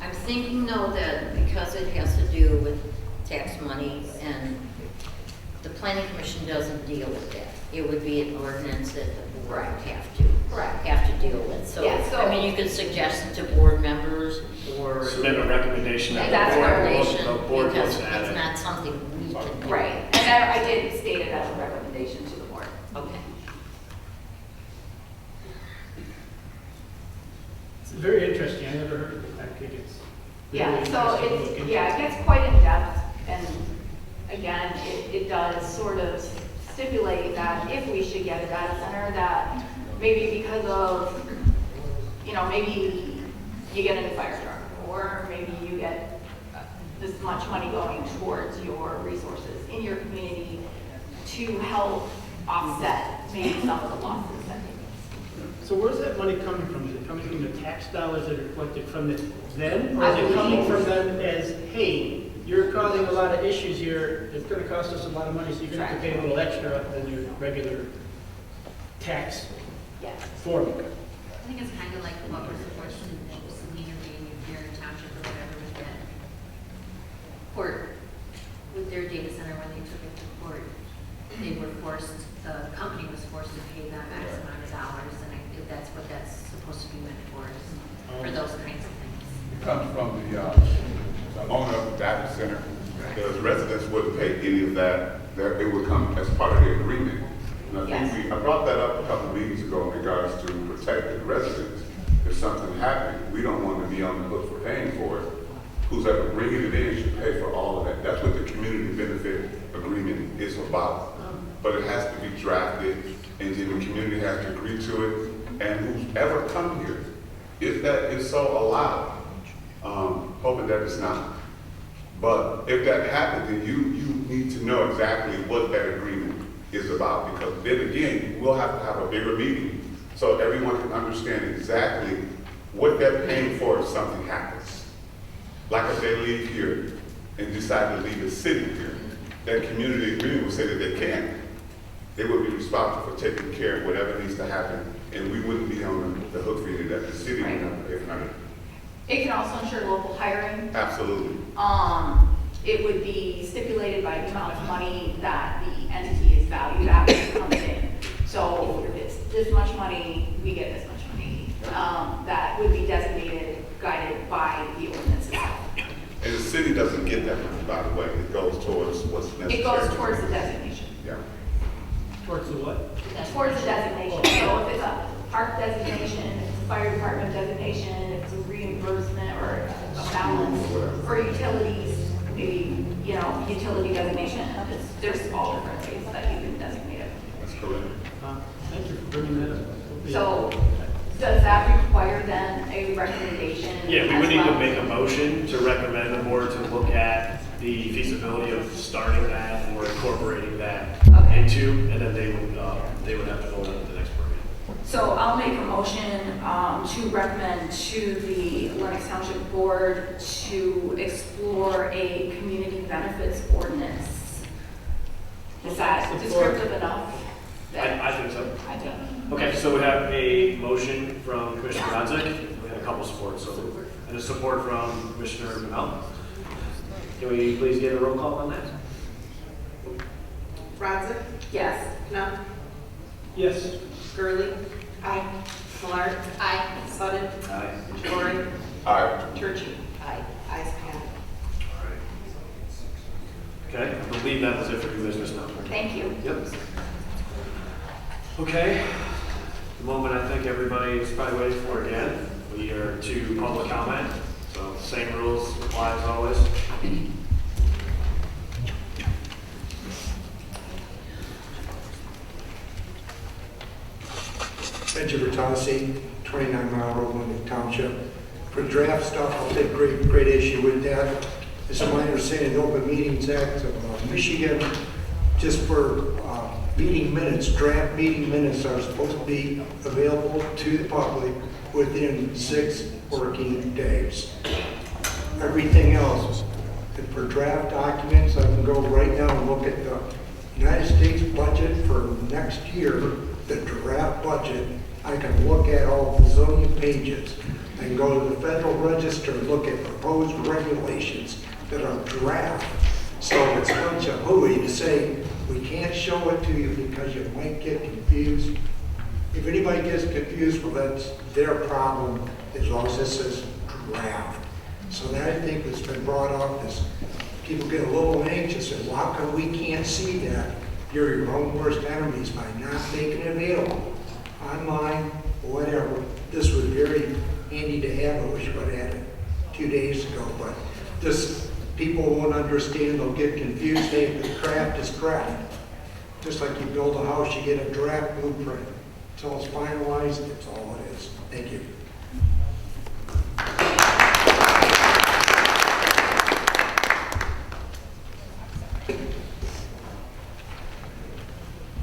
I'm thinking though that because it has to do with tax money and the planning commission doesn't deal with that. It would be an ordinance that the board would have to deal with. So, Yeah, so- I mean, you could suggest it to board members or. Submit a recommendation that That's the board, recommendation, the board because looks at it's it. not something we can do. Right. And I did state it as a recommendation to the board. Okay. It's very interesting, I never heard of it, I think it's. Yeah, really so interesting to look it into. gets quite in depth, and again, it does sort of stipulate that if we should get a data center, that maybe because of, you know, maybe you get a new fire truck, or maybe you get this much money going towards your resources in your community to help offset maybe some of the losses that they face. So where's that money coming from? Is it coming from the tax dollars that are collected from them? Or I is it coming believe- from them as, hey, you're causing a lot of issues here, it's gonna cost us a lot of money, so you're gonna have to pay a little extra than your regular tax Yes. formula? I think it's kind of like what was the portion that was Selena being here in Township or whatever with that court, with their data center when they took it to court. They were forced, the company was forced to pay them X amount of dollars, and I think that's what that's supposed to be meant for, is for those kinds of things. It comes from the owner of the data center. The residents wouldn't pay any of that. It would come as part of the agreement. And I think I brought that up a couple of meetings ago in regards to protecting the residents. If something happened, we don't want to be on the hook for paying for it. Who's ever bringing it in should pay for all of that. That's what the community benefit agreement is about. But it has to be drafted, and then the community has to agree to it. And who's ever come here, if that is so allowed, hoping that it's not. But if that happened, then you need to know exactly what that agreement is about, because then again, we'll have to have a bigger meeting so everyone can understand exactly what they're paying for if something happens. Like if they leave here and decide to leave the city here, that community agreement will say that they can't. They would be responsible for taking care of whatever needs to happen, and we wouldn't be on the hook for any of that. The city would have to pay for it. It can also ensure local hiring. Absolutely. It would be stipulated by the amount of money that the entity is valued at when it comes in. So if it's this much money, we get this much money. That would be designated, guided by the ordinance itself. And the city doesn't get that money, by the way. It goes towards what's necessary. It goes towards the designation. Yeah. Towards the what? Towards the designation. So if it's a park designation, if it's a fire department designation, if it's a reimbursement or a balance, or utilities, maybe, you know, utility designation, there's all different ways that you can designate it. That's correct. Thank you for bringing that up. So does that require then a recommendation? Yeah, we as would need to well? make a motion to recommend the board to look at the feasibility of starting that or incorporating that into, and then they would have to vote on the next permit. So I'll make a motion to recommend to the Lenox Township Board to explore a community benefits ordinance. Is that descriptive enough? I think so. I think. Okay, so we have a motion from Commissioner Rodzik, we had a couple supports, and a support from Commissioner Mel. Can we please get a roll call on that? Rodzik? Yes. No? Yes. Gurley? Aye. Millard? Aye. Sutton? Aye. Lori? Aye. Churchy? Aye. Ayes have it. Okay, I believe that was it for new business now. Thank you. Yep. Okay, the moment I think everybody is probably waiting for again, we are to public comment, so same rules apply as always. Benji Bertossi, 29 Mile Road, Lenox Township. For draft stuff, I'll take great issue with that. It's my understanding, the Open Meetings Act of Michigan, just for meeting minutes, draft meeting minutes are supposed to be available to the public within 6 working days. everything else. And for draft documents, I can go right now and look at the United States budget for next year, the draft budget. I can look at all the zoning pages. I can go to the Federal Register and look at proposed regulations that are draft. So it's a bunch of hooey to say, we can't show it to you because you might get confused. If anybody gets confused, well, that's their problem, as long as it says draft. So that I think has been brought up is people get a little anxious and how come we can't see that? You're your own worst enemies by not making it available online or whatever. This was very handy to have. I wish I would have had it 2 days ago, but this people won't understand. They'll get confused. Hey, the draft is draft. Just like you build a house, you get a draft blueprint. Until it's finalized, that's all it is. Thank you.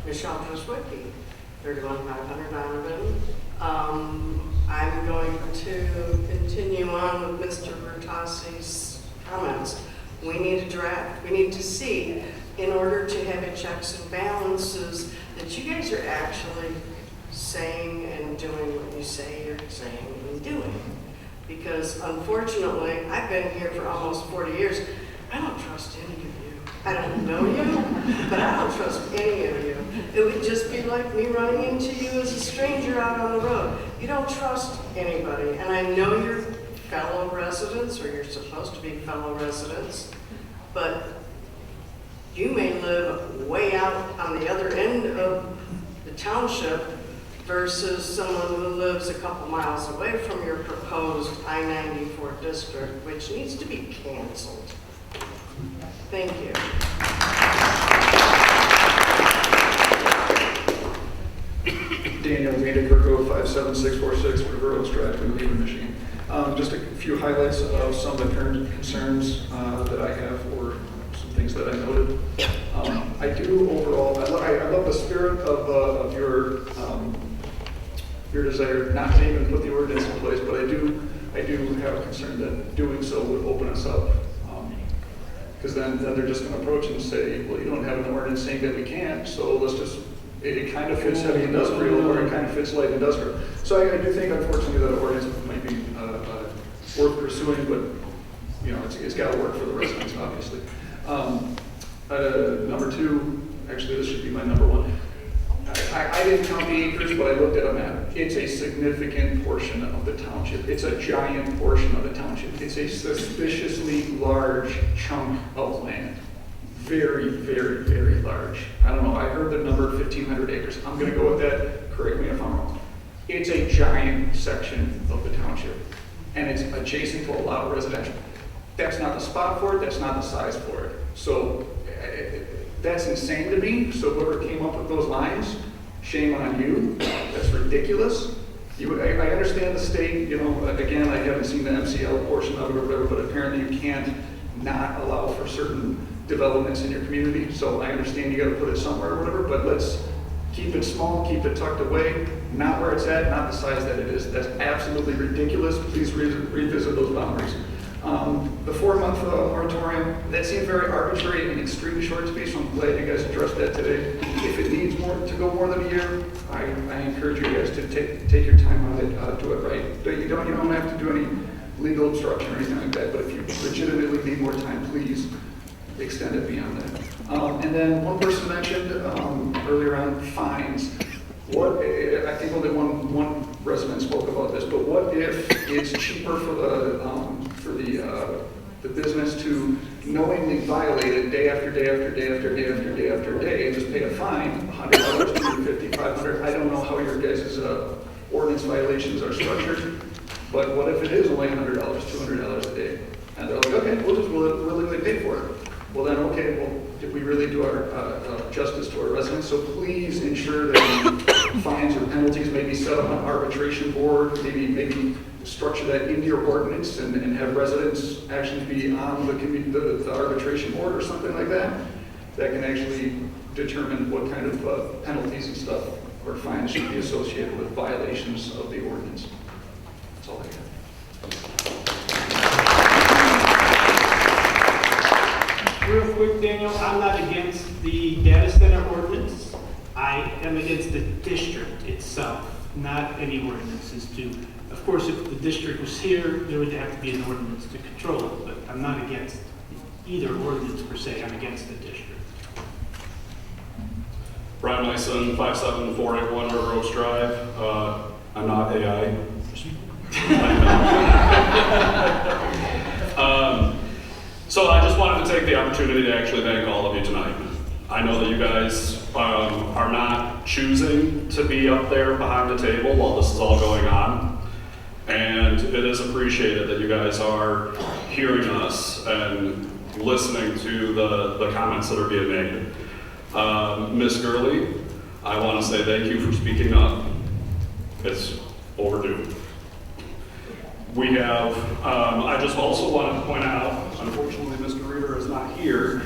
Michelle Truswicki, 31500 Donovan. I'm going to continue on with Mr. Bertossi's comments. We need a draft. We need to see, in order to have a checks and balances, that you guys are actually saying and doing what you say you're saying and doing. Because unfortunately, I've been here for almost 40 years. I don't trust any of you. I don't know you, but I don't trust any of you. It would just be like me running into you as a stranger out on the road. You don't trust anybody. And I know you're fellow residents, or you're supposed to be fellow residents, but you may live way out on the other end of the township versus someone who lives a couple miles away from your proposed I-94 district, which needs to be canceled. Thank you. Daniel Vanderkerko, 57646 River Oaks Drive, Twin Beaver, Michigan. Just a few highlights of some of the current concerns that I have, or some things that I noted. I do overall, I love the spirit of your desire not to even put the ordinance in place, but I do have a concern that doing so would open us up. Because then they're just going to approach and say, well, you don't have an ordinance saying that we can't, so let's just, it kind of fits heavy industrial, or it kind of fits light industrial. So I do think, unfortunately, that an ordinance might be worth pursuing, but you know, it's got to work for the residents, obviously. Number two, actually, this should be my number one. I didn't count the acres, but I looked at a map. It's a significant portion of the township. It's a giant portion of the township. It's a suspiciously large chunk of land. Very, very, very large. I don't know, I heard the number 1,500 acres. I'm gonna go with that, correct me if I'm wrong. It's a giant section of the township, and it's adjacent to a lot of residential. That's not the spot for it, that's not the size for it. So, that's insane to me. So whoever came up with those lines, shame on you. That's ridiculous. I understand the state, you know, again, I haven't seen the MCL portion of it or whatever, but apparently you can't not allow for certain developments in your community. So I understand you got to put it somewhere or whatever, but let's keep it small, keep it tucked away, not where it's at, not the size that it is. That's absolutely ridiculous. Please revisit those boundaries. The 4-month moratorium, that seemed very arbitrary and extremely short to me, so I'm glad you guys addressed that today. If it needs to go more than a year, I encourage you guys to take your time on it, do it right. You don't have to do any legal obstruction or anything like that, but if you legitimately need more time, please extend it beyond that. And then one person mentioned earlier on fines. What, I think only one resident spoke about this, but what if it's cheaper for the business to knowingly violate it day after day after day after day after day after day and just pay a fine, $100, $250, $500. I don't know how your guys' ordinance violations are structured, but what if it is only $100, $200 a day? And they're like, okay, we'll just willingly pay for it. Well then, okay, well, did we really do our justice to our residents? So please ensure that fines or penalties may be set up on arbitration board, maybe structure that into your ordinance and have residents actually be on the arbitration board or something like that, that can actually determine what kind of penalties and stuff or fines should be associated with violations of the ordinance. That's all I got. the data center ordinance. I am against the district itself, not any ordinances to. Of course, if the district was here, there would have to be an ordinance to control it, but I'm not against either ordinance per se. I'm against the district. Brian Myson, 57481 River Oaks Drive. I'm not AI. So I just wanted to take the opportunity to actually thank all of you tonight. I know that you guys are not choosing to be up there behind the table while this is all going on. And it is appreciated that you guys are hearing us and listening to the comments that are being made. Ms. Gurley, I want to say thank you for speaking up. It's overdue. We have, I just also wanted to point out, unfortunately Mr. Reader is not here.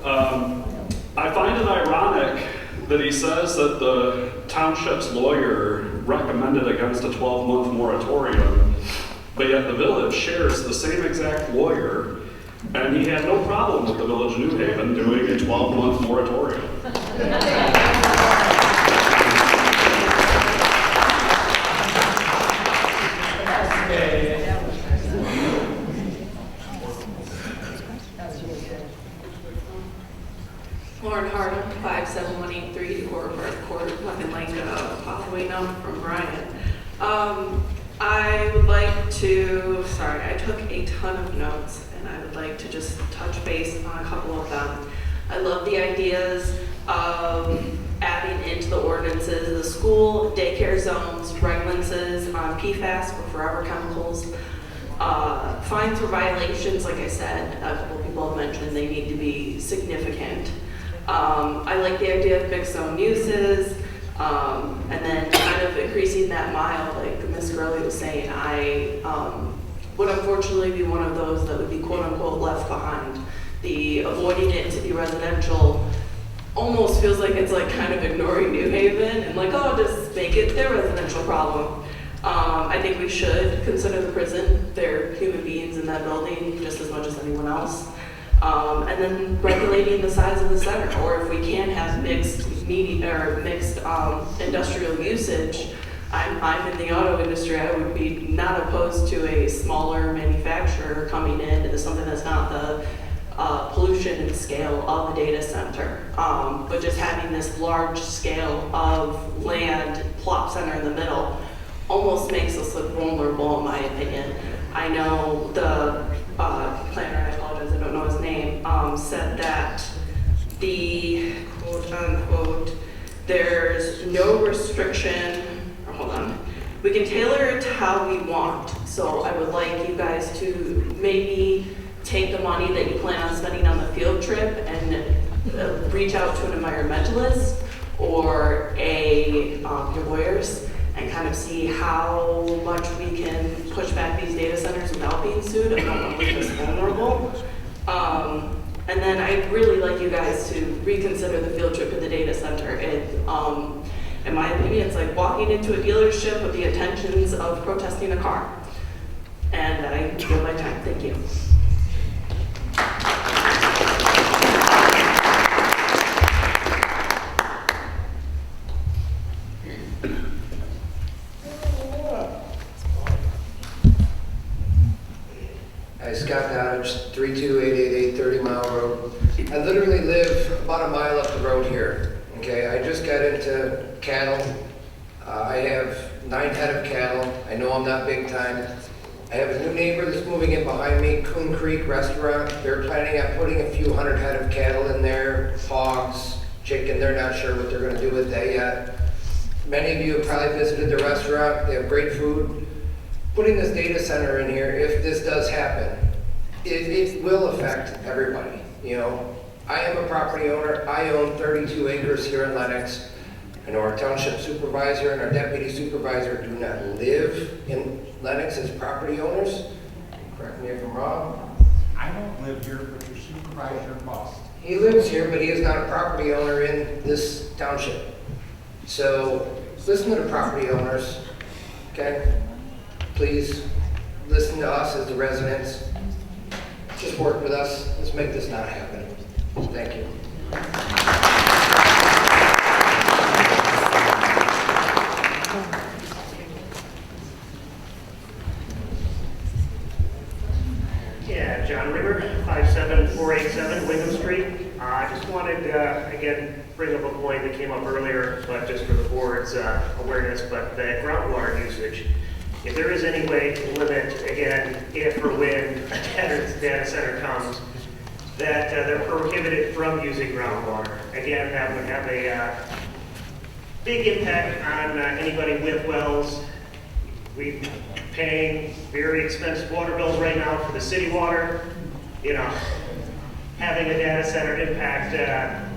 I find it ironic that he says that the township's lawyer recommended against a 12-month moratorium, but yet the village shares the same exact lawyer, and he had no problem with the Village of New Haven doing a 12-month moratorium. Lauren Hardin, 57183 Court, nothing like following up from Brian. I would like to, I took a ton of notes and I would like to just touch base on a couple of them. I love the ideas of adding into the ordinances the school, daycare zones, regulations on PFAS or forever chemicals. Fines for violations, like I said, a couple people have mentioned they need to be significant. I like the idea of mixed zone uses, and then kind of increasing that mile, like Ms. Gurley was saying. I would unfortunately be one of those that would be quote unquote left behind. The avoiding it to be residential almost feels like it's like kind of ignoring New Haven and like, oh, just make it their residential problem. I think we should consider the prison. They're human beings in that building just as much as anyone else. And then regulating the size of the center, or if we can have mixed industrial usage. I'm in the auto industry. I would be not opposed to a smaller manufacturer coming in as something that's not the pollution and scale of the data center, but just having this large scale of land plop center in the middle almost makes us look vulnerable, in my opinion. I know the planner, I apologize, I don't know his name, said that the quote unquote, there's no restriction, or hold on, we can tailor it to how we want. So I would like you guys to maybe take the money that you plan on spending on the field trip and reach out to an environmentalist or your lawyers and kind of see how much we can push back these data centers without being sued. I don't want to leave us vulnerable. And then I'd really like you guys to reconsider the field trip to the data center. In my opinion, it's like walking into a dealership with the intentions of protesting a car. And I yield my time. Thank you. Hi, Scott Dodge, 32888 30 Mile Road. I literally live about a mile up the road here. Okay, I just got into cattle. I have 9 head of cattle. I know I'm not big time. I have a new neighbor that's moving in behind me, Coon Creek Restaurant. They're planning on putting a few hundred head of cattle in there, hogs, chicken. They're not sure what they're going to do with that yet. Many of you have probably visited the restaurant. They have great food. Putting this data center in here, if this does happen, it will affect everybody. You know, I am a property owner. I own 32 acres here in Lenox. I know our township supervisor and our deputy supervisor do not live in Lenox as property owners. Correct me if I'm wrong. I don't live here, but your supervisor must. He lives here, but he is not a property owner in this township. So listen to the property owners, okay? Please listen to us as the residents. Just work with us. Let's make this not happen. Thank you. 7487 Wyndham Street. I just wanted, again, bring up a point that came up earlier, but just for the board's awareness, but the groundwater usage. If there is any way to limit, again, if or when a data center comes, that they're prohibited from using groundwater. Again, that would have a big impact on anybody with wells. We're paying very expensive water bills right now for the city water. You know, having a data center impact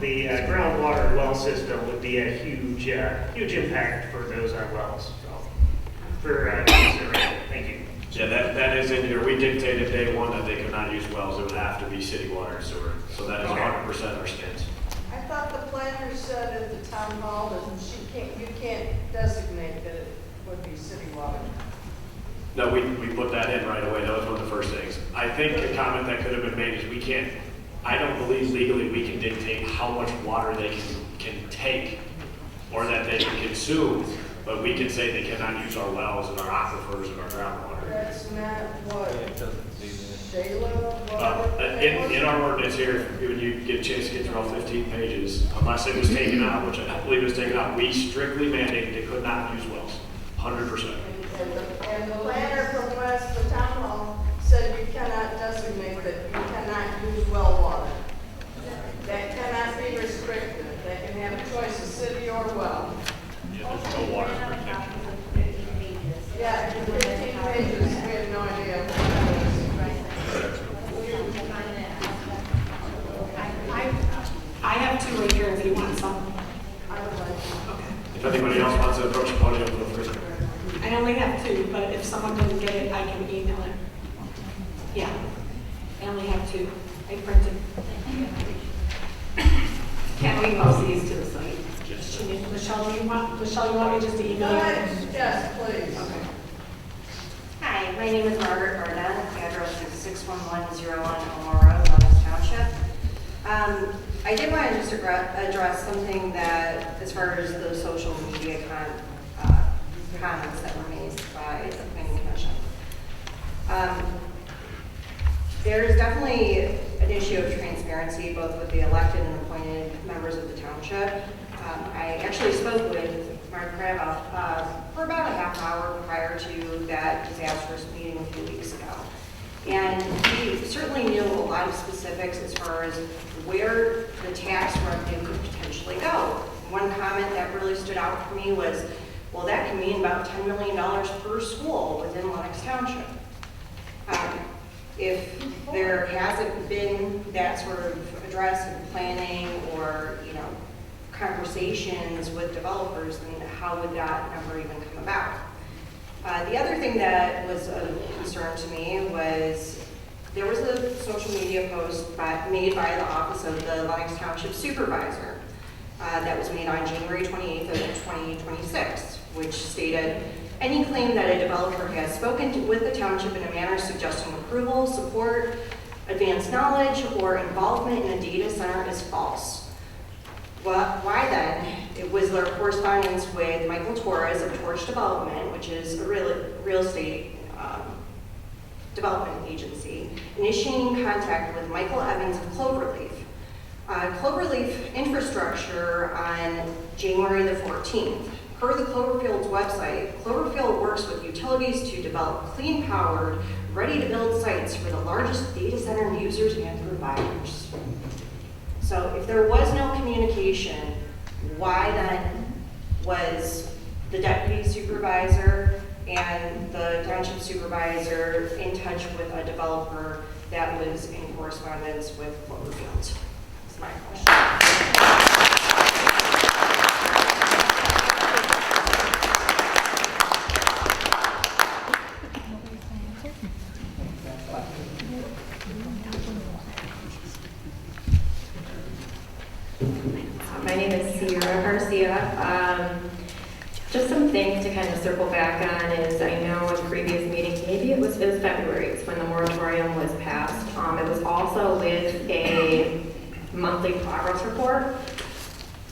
the groundwater well system would be a huge impact for those on wells. So, for consideration, thank you. Yeah, that is in here. We dictated day one that they could not use wells. It would have to be city water and sewer. So that is 100% our stance. I thought the planner said at the town hall that you can't designate that it would be city water. No, we put that in right away. That was one of the first things. I think a comment that could have been made is I don't believe legally we can dictate how much water they can take or that they can consume, but we can say they cannot use our wells and our aquifers and our groundwater. That's not what Shayla, In our ordinance here, when you get a chance to get through all 15 pages, unless it was taken out, which I believe was taken out, we strictly mandated they could not use wells, 100%. and the planner from West, the town hall, said you cannot designate that you cannot use well water. That cannot be restricted. They can have a choice of city or well. Yeah, there's no water protection. Yeah, 15 pages, we have no idea what I have two right here if you want some. I would like to. If anybody else wants to approach the podium, feel free. I only have two, but if someone doesn't get it, I can email it. Yeah, I only have two. I printed. Can we post these to the site? Michelle, you want me just to email you? Yes, please. Okay. Hi, my name is Margaret Barnett. Address is 61101 Elmore Road, Lenox Township. I did want to just address something that, as far as the social media comments that were made by the Planning Commission. There is definitely an issue of transparency, both with the elected and appointed members of the township. I actually spoke with Mark Cravoff for about a half hour prior to that disastrous meeting a few weeks ago. And he certainly knew a lot of specifics as far as where the tax revenue could potentially go. One comment that really stood out for me was, well, that can mean about $10 million per school within Lenox Township. If there hasn't been that sort of address and planning or, conversations with developers, then how would that number even come about? The other thing that was a concern to me was there was a social media post made by the office of the Lenox Township Supervisor that was made on January 28th of 2026, which stated, any claim that a developer has spoken with the township in a manner suggesting approval, support, advanced knowledge, or involvement in a data center is false. Well, why then? It was their correspondence with Michael Torres of Torch Development, which is a real estate development agency, initiating contact with Michael Evans of Cloverleaf. Cloverleaf Infrastructure on January the 14th. Per the Cloverfield's website, Cloverfield works with utilities to develop clean-powered, ready-to-build sites for the largest data center users and providers. So if there was no communication, why then was the deputy supervisor and the township supervisor in touch with a developer that was in correspondence with Cloverfield? That's my question. My name is Sierra Garcia. Just some things to kind of circle back on is I know in previous meetings, maybe it was February, it's when the moratorium was passed. It was also with a monthly progress report.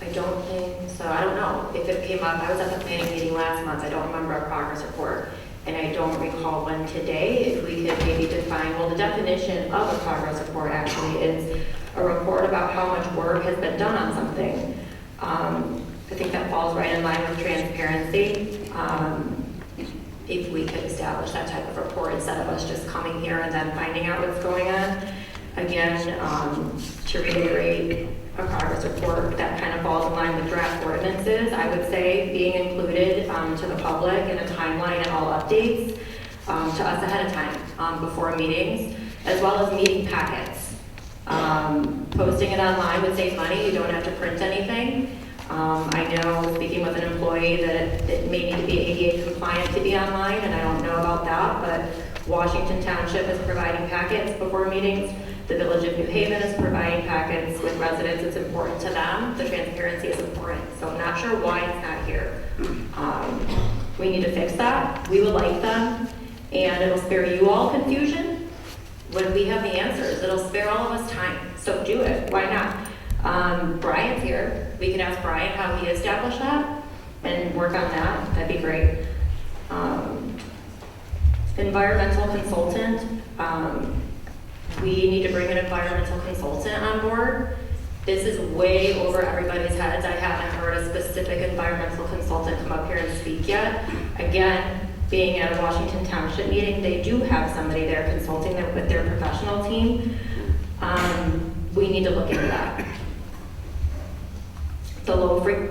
I don't think, so I don't know if it came up. I was at the planning meeting last month. I don't remember a progress report. and I don't recall one today. If we could maybe define, well, the definition of a progress report actually is a report about how much work has been done on something. I think that falls right in line with transparency. If we could establish that type of report instead of us just coming here and then finding out what's going on. Again, to reiterate, a progress report that kind of falls in line with draft ordinances, I would say being included to the public in a timeline and all updates to us ahead of time before meetings, as well as meeting packets. Posting it online would save money. You don't have to print anything. I know, speaking with an employee, that it may need to be ADA compliant to be online, and I don't know about that, but Washington Township is providing packets before meetings. The Village of New Haven is providing packets with residents. It's important to them. The transparency is important. So I'm not sure why it's not here. We need to fix that. We would like them, and it'll spare you all confusion when we have the answers. It'll spare all of us time. So do it. Why not? Brian's here. We can ask Brian how he established that and work on that. That'd be great. Environmental consultant. We need to bring an environmental consultant on board. This is way over everybody's heads. I haven't heard a specific environmental consultant come up here and speak yet. Again, being at a Washington Township meeting, they do have somebody there consulting them with their professional team. We need to look into that.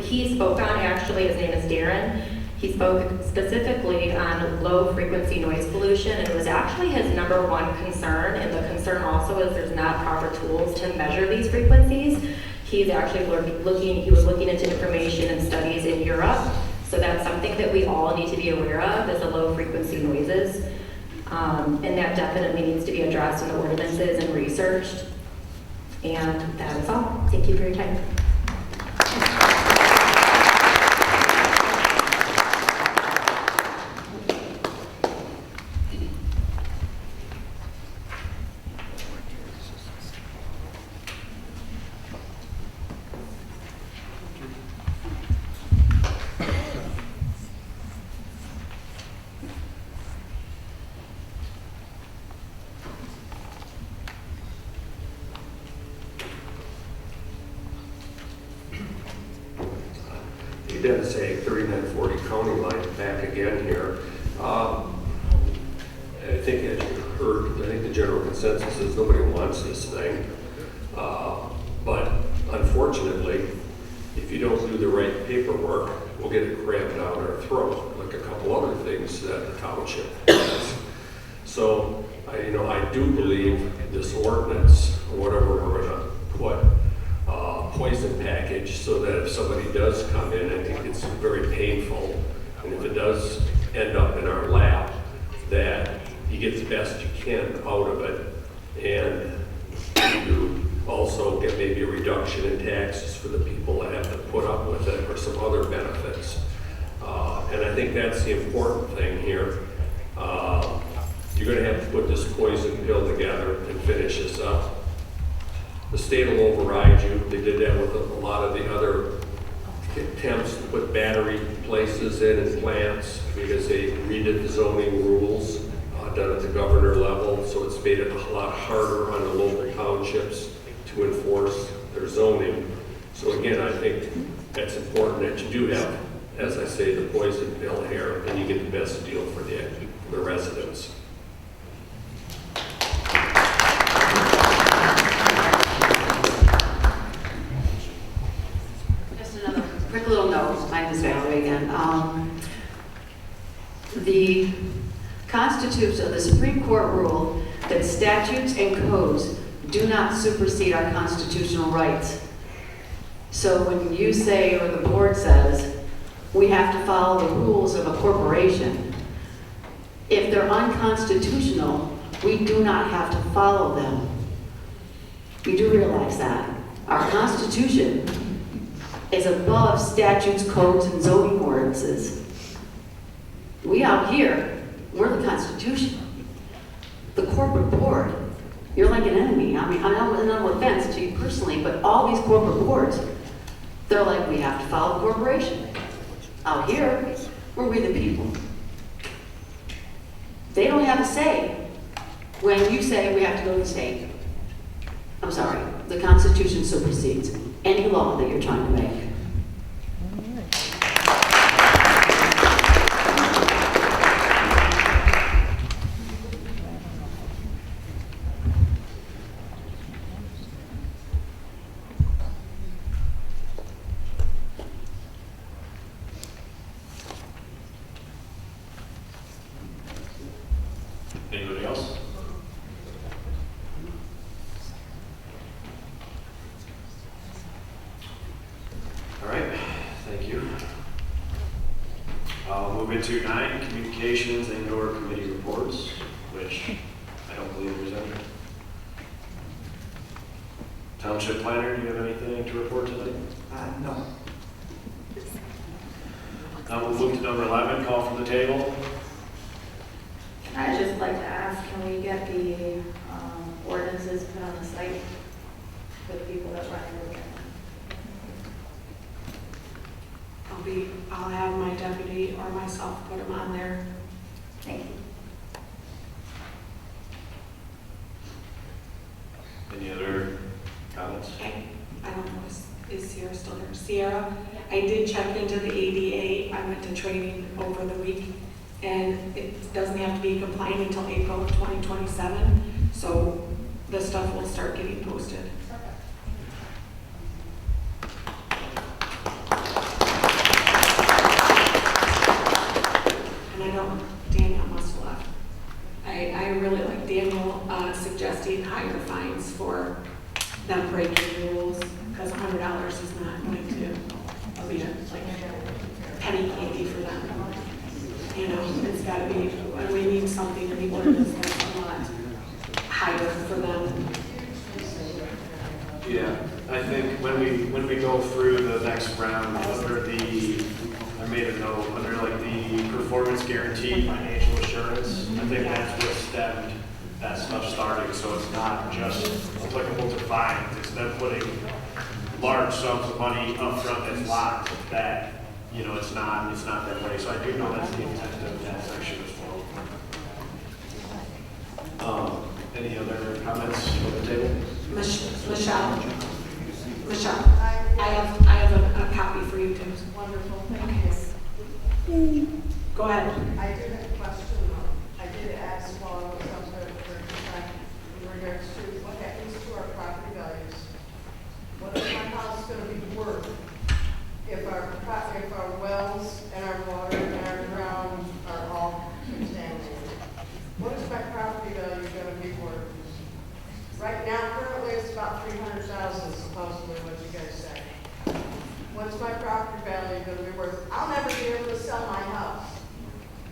He spoke on, actually, his name is Darren. He spoke specifically on low frequency noise pollution, and it was actually his number one concern, and the concern also is there's not proper tools to measure these frequencies. He's actually he was looking into information and studies in Europe, so that's something that we all need to be aware of, is the low frequency noises, and that definitely needs to be addressed in the ordinances and researched, and that is all. Thank you for your time. You did say 3940 county line back again here. I think as you heard, I think the general consensus is nobody wants this thing. But unfortunately, if you don't do the right paperwork, we'll get it crammed down our throat, like a couple other things that the township has. So, I do believe this ordinance, or whatever we're gonna put, poison package, so that if somebody does come in, I think it's very painful, and if it does end up in our lap, that you get the best you can out of it, and you also get maybe a reduction in taxes for the people that have to put up with it, or some other benefits. And I think that's the important thing here. You're gonna have to put this poison pill together and finish this up. The state will override you. They did that with a lot of the other attempts to put battery places in plants, because they redid the zoning rules done at the governor level, so it's made it a lot harder on the local townships to enforce their zoning. So again, I think that's important that you do have, as I say, the poison pill here, and you get the best deal for the residents. Quick little note, my name is Valerie again. The Constitution, the Supreme Court ruled that statutes and codes do not supersede our constitutional rights. So when you say, or the board says, we have to follow the rules of a corporation, if they're unconstitutional, we do not have to follow them. We do realize that. Our Constitution is above statutes, codes, and zoning ordinances. We out here, we're the Constitution. The corporate board, you're like an enemy. I mean, no offense to you personally, but all these corporate boards, they're like, we have to follow the corporation. Out here, we're we the people. They don't have a say when you say we have to go to the state. I'm sorry, the Constitution supersedes any law that you're trying to make. Anybody else? All right, thank you. I'll move into 9, communications and/or committee reports, which I don't believe there's any. Township planner, do you have anything to report tonight? No. We'll move to number 11, call from the table. I'd just like to ask, can we get the ordinances put on the site for the people that run it? I'll have my deputy or myself put them on there. Thank you. Any other comments? I don't know, is Sierra still there? Sierra, I did check into the ADA. I went to training over the week, and it doesn't have to be compliant until April of 2027. So the stuff will start getting posted. And I know Daniel must have left. I really like Daniel suggesting higher fines for them breaking the rules, because $100 is not going to be like penny candy for them. You know, it's got to be, we need something in the ordinance that's a lot higher for them. Yeah, I think when we go through the next round, under the, I made a note, under like the performance guarantee financial assurance, I think that's what stemmed that stuff starting, so it's not just applicable to fines, it's them putting large sums of money up front that's locked, that, you know, it's not that way, so I do know that's the intent of that section as well. Any other comments from the table? Michelle, I have a copy for you too. Wonderful, thank you. Go ahead. I do have a question. I did ask while I was up there for in regards to what happens to our property values. What is my house going to be worth if our wells and our water and our ground are all contaminated? What is my property value going to be worth? Right now, currently, it's about $300,000 supposedly what you guys say. What's my property value going to be worth? I'll never be able to sell my house.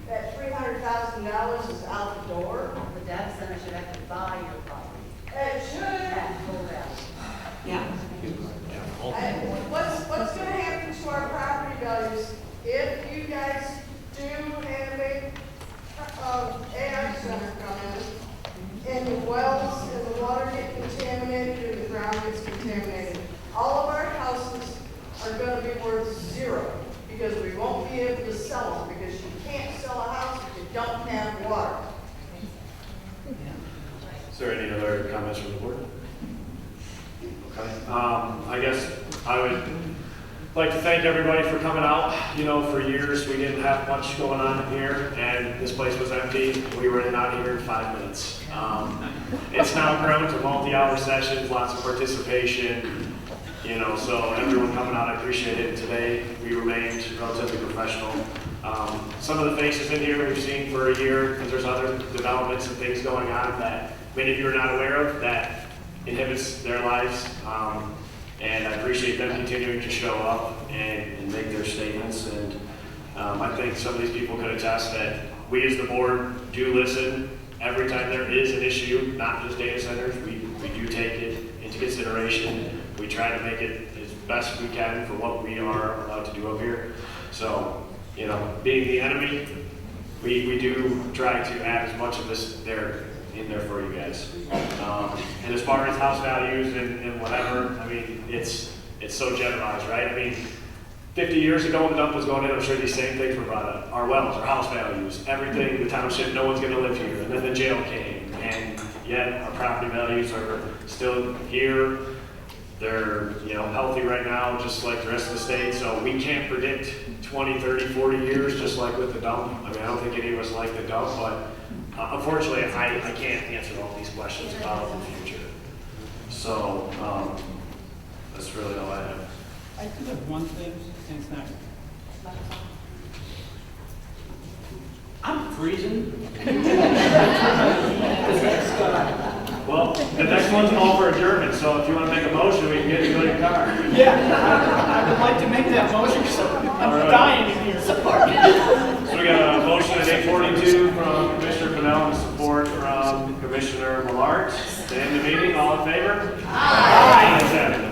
That $300,000 is out the door. The data center should have to buy your property. It should. Yeah. What's going to happen to our property values if you guys do have a AI center come in, and the wells and the water get contaminated and the ground gets contaminated? All of our houses are going to be worth zero because we won't be able to sell them, because you can't sell a house if you don't have water. Is there any other comments from the board? Okay. I guess I would like to thank everybody for coming out. You know, for years we didn't have much going on in here, and this place was empty. We were in and out of here in 5 minutes. It's now grown to multi-hour sessions, lots of participation. You know, so everyone coming out, I appreciate it. Today we remained relatively professional. Some of the faces in here we've seen for a year, because there's other developments and things going on that many of you are not aware of that inhibits their lives. And I appreciate them continuing to show up and make their statements. And I think some of these people could attest that we as the board do listen every time there is an issue, not just data centers. We do take it into consideration. We try to make it as best we can for what we are allowed to do up here. So, you know, being the enemy, we do try to add as much of this in there for you guys. And as far as house values and whatever, I mean, it's so generalized, right? I mean, 50 years ago when the dump was going in, I'm sure these same things were brought up. Our wells, our house values, everything, the township, no one's gonna live here. And then the jail came, and yet our property values are still here. They're, healthy right now, just like the rest of the state. So we can't predict 20, 30, 40 years, just like with the dump. I mean, I don't think any of us like the dump, but unfortunately, I can't answer all these questions about the future. So, that's really all I have. I do have one thing, since not. I'm freezing. Well, the next one's all for adjournment, so if you want to make a motion, we can get you to your car. Yeah, I would like to make that motion, because I'm dying in here. Support. So we got a motion at 8:42 from Commissioner Pennell and support from Commissioner Millard. To end the meeting, all in favor? Aye.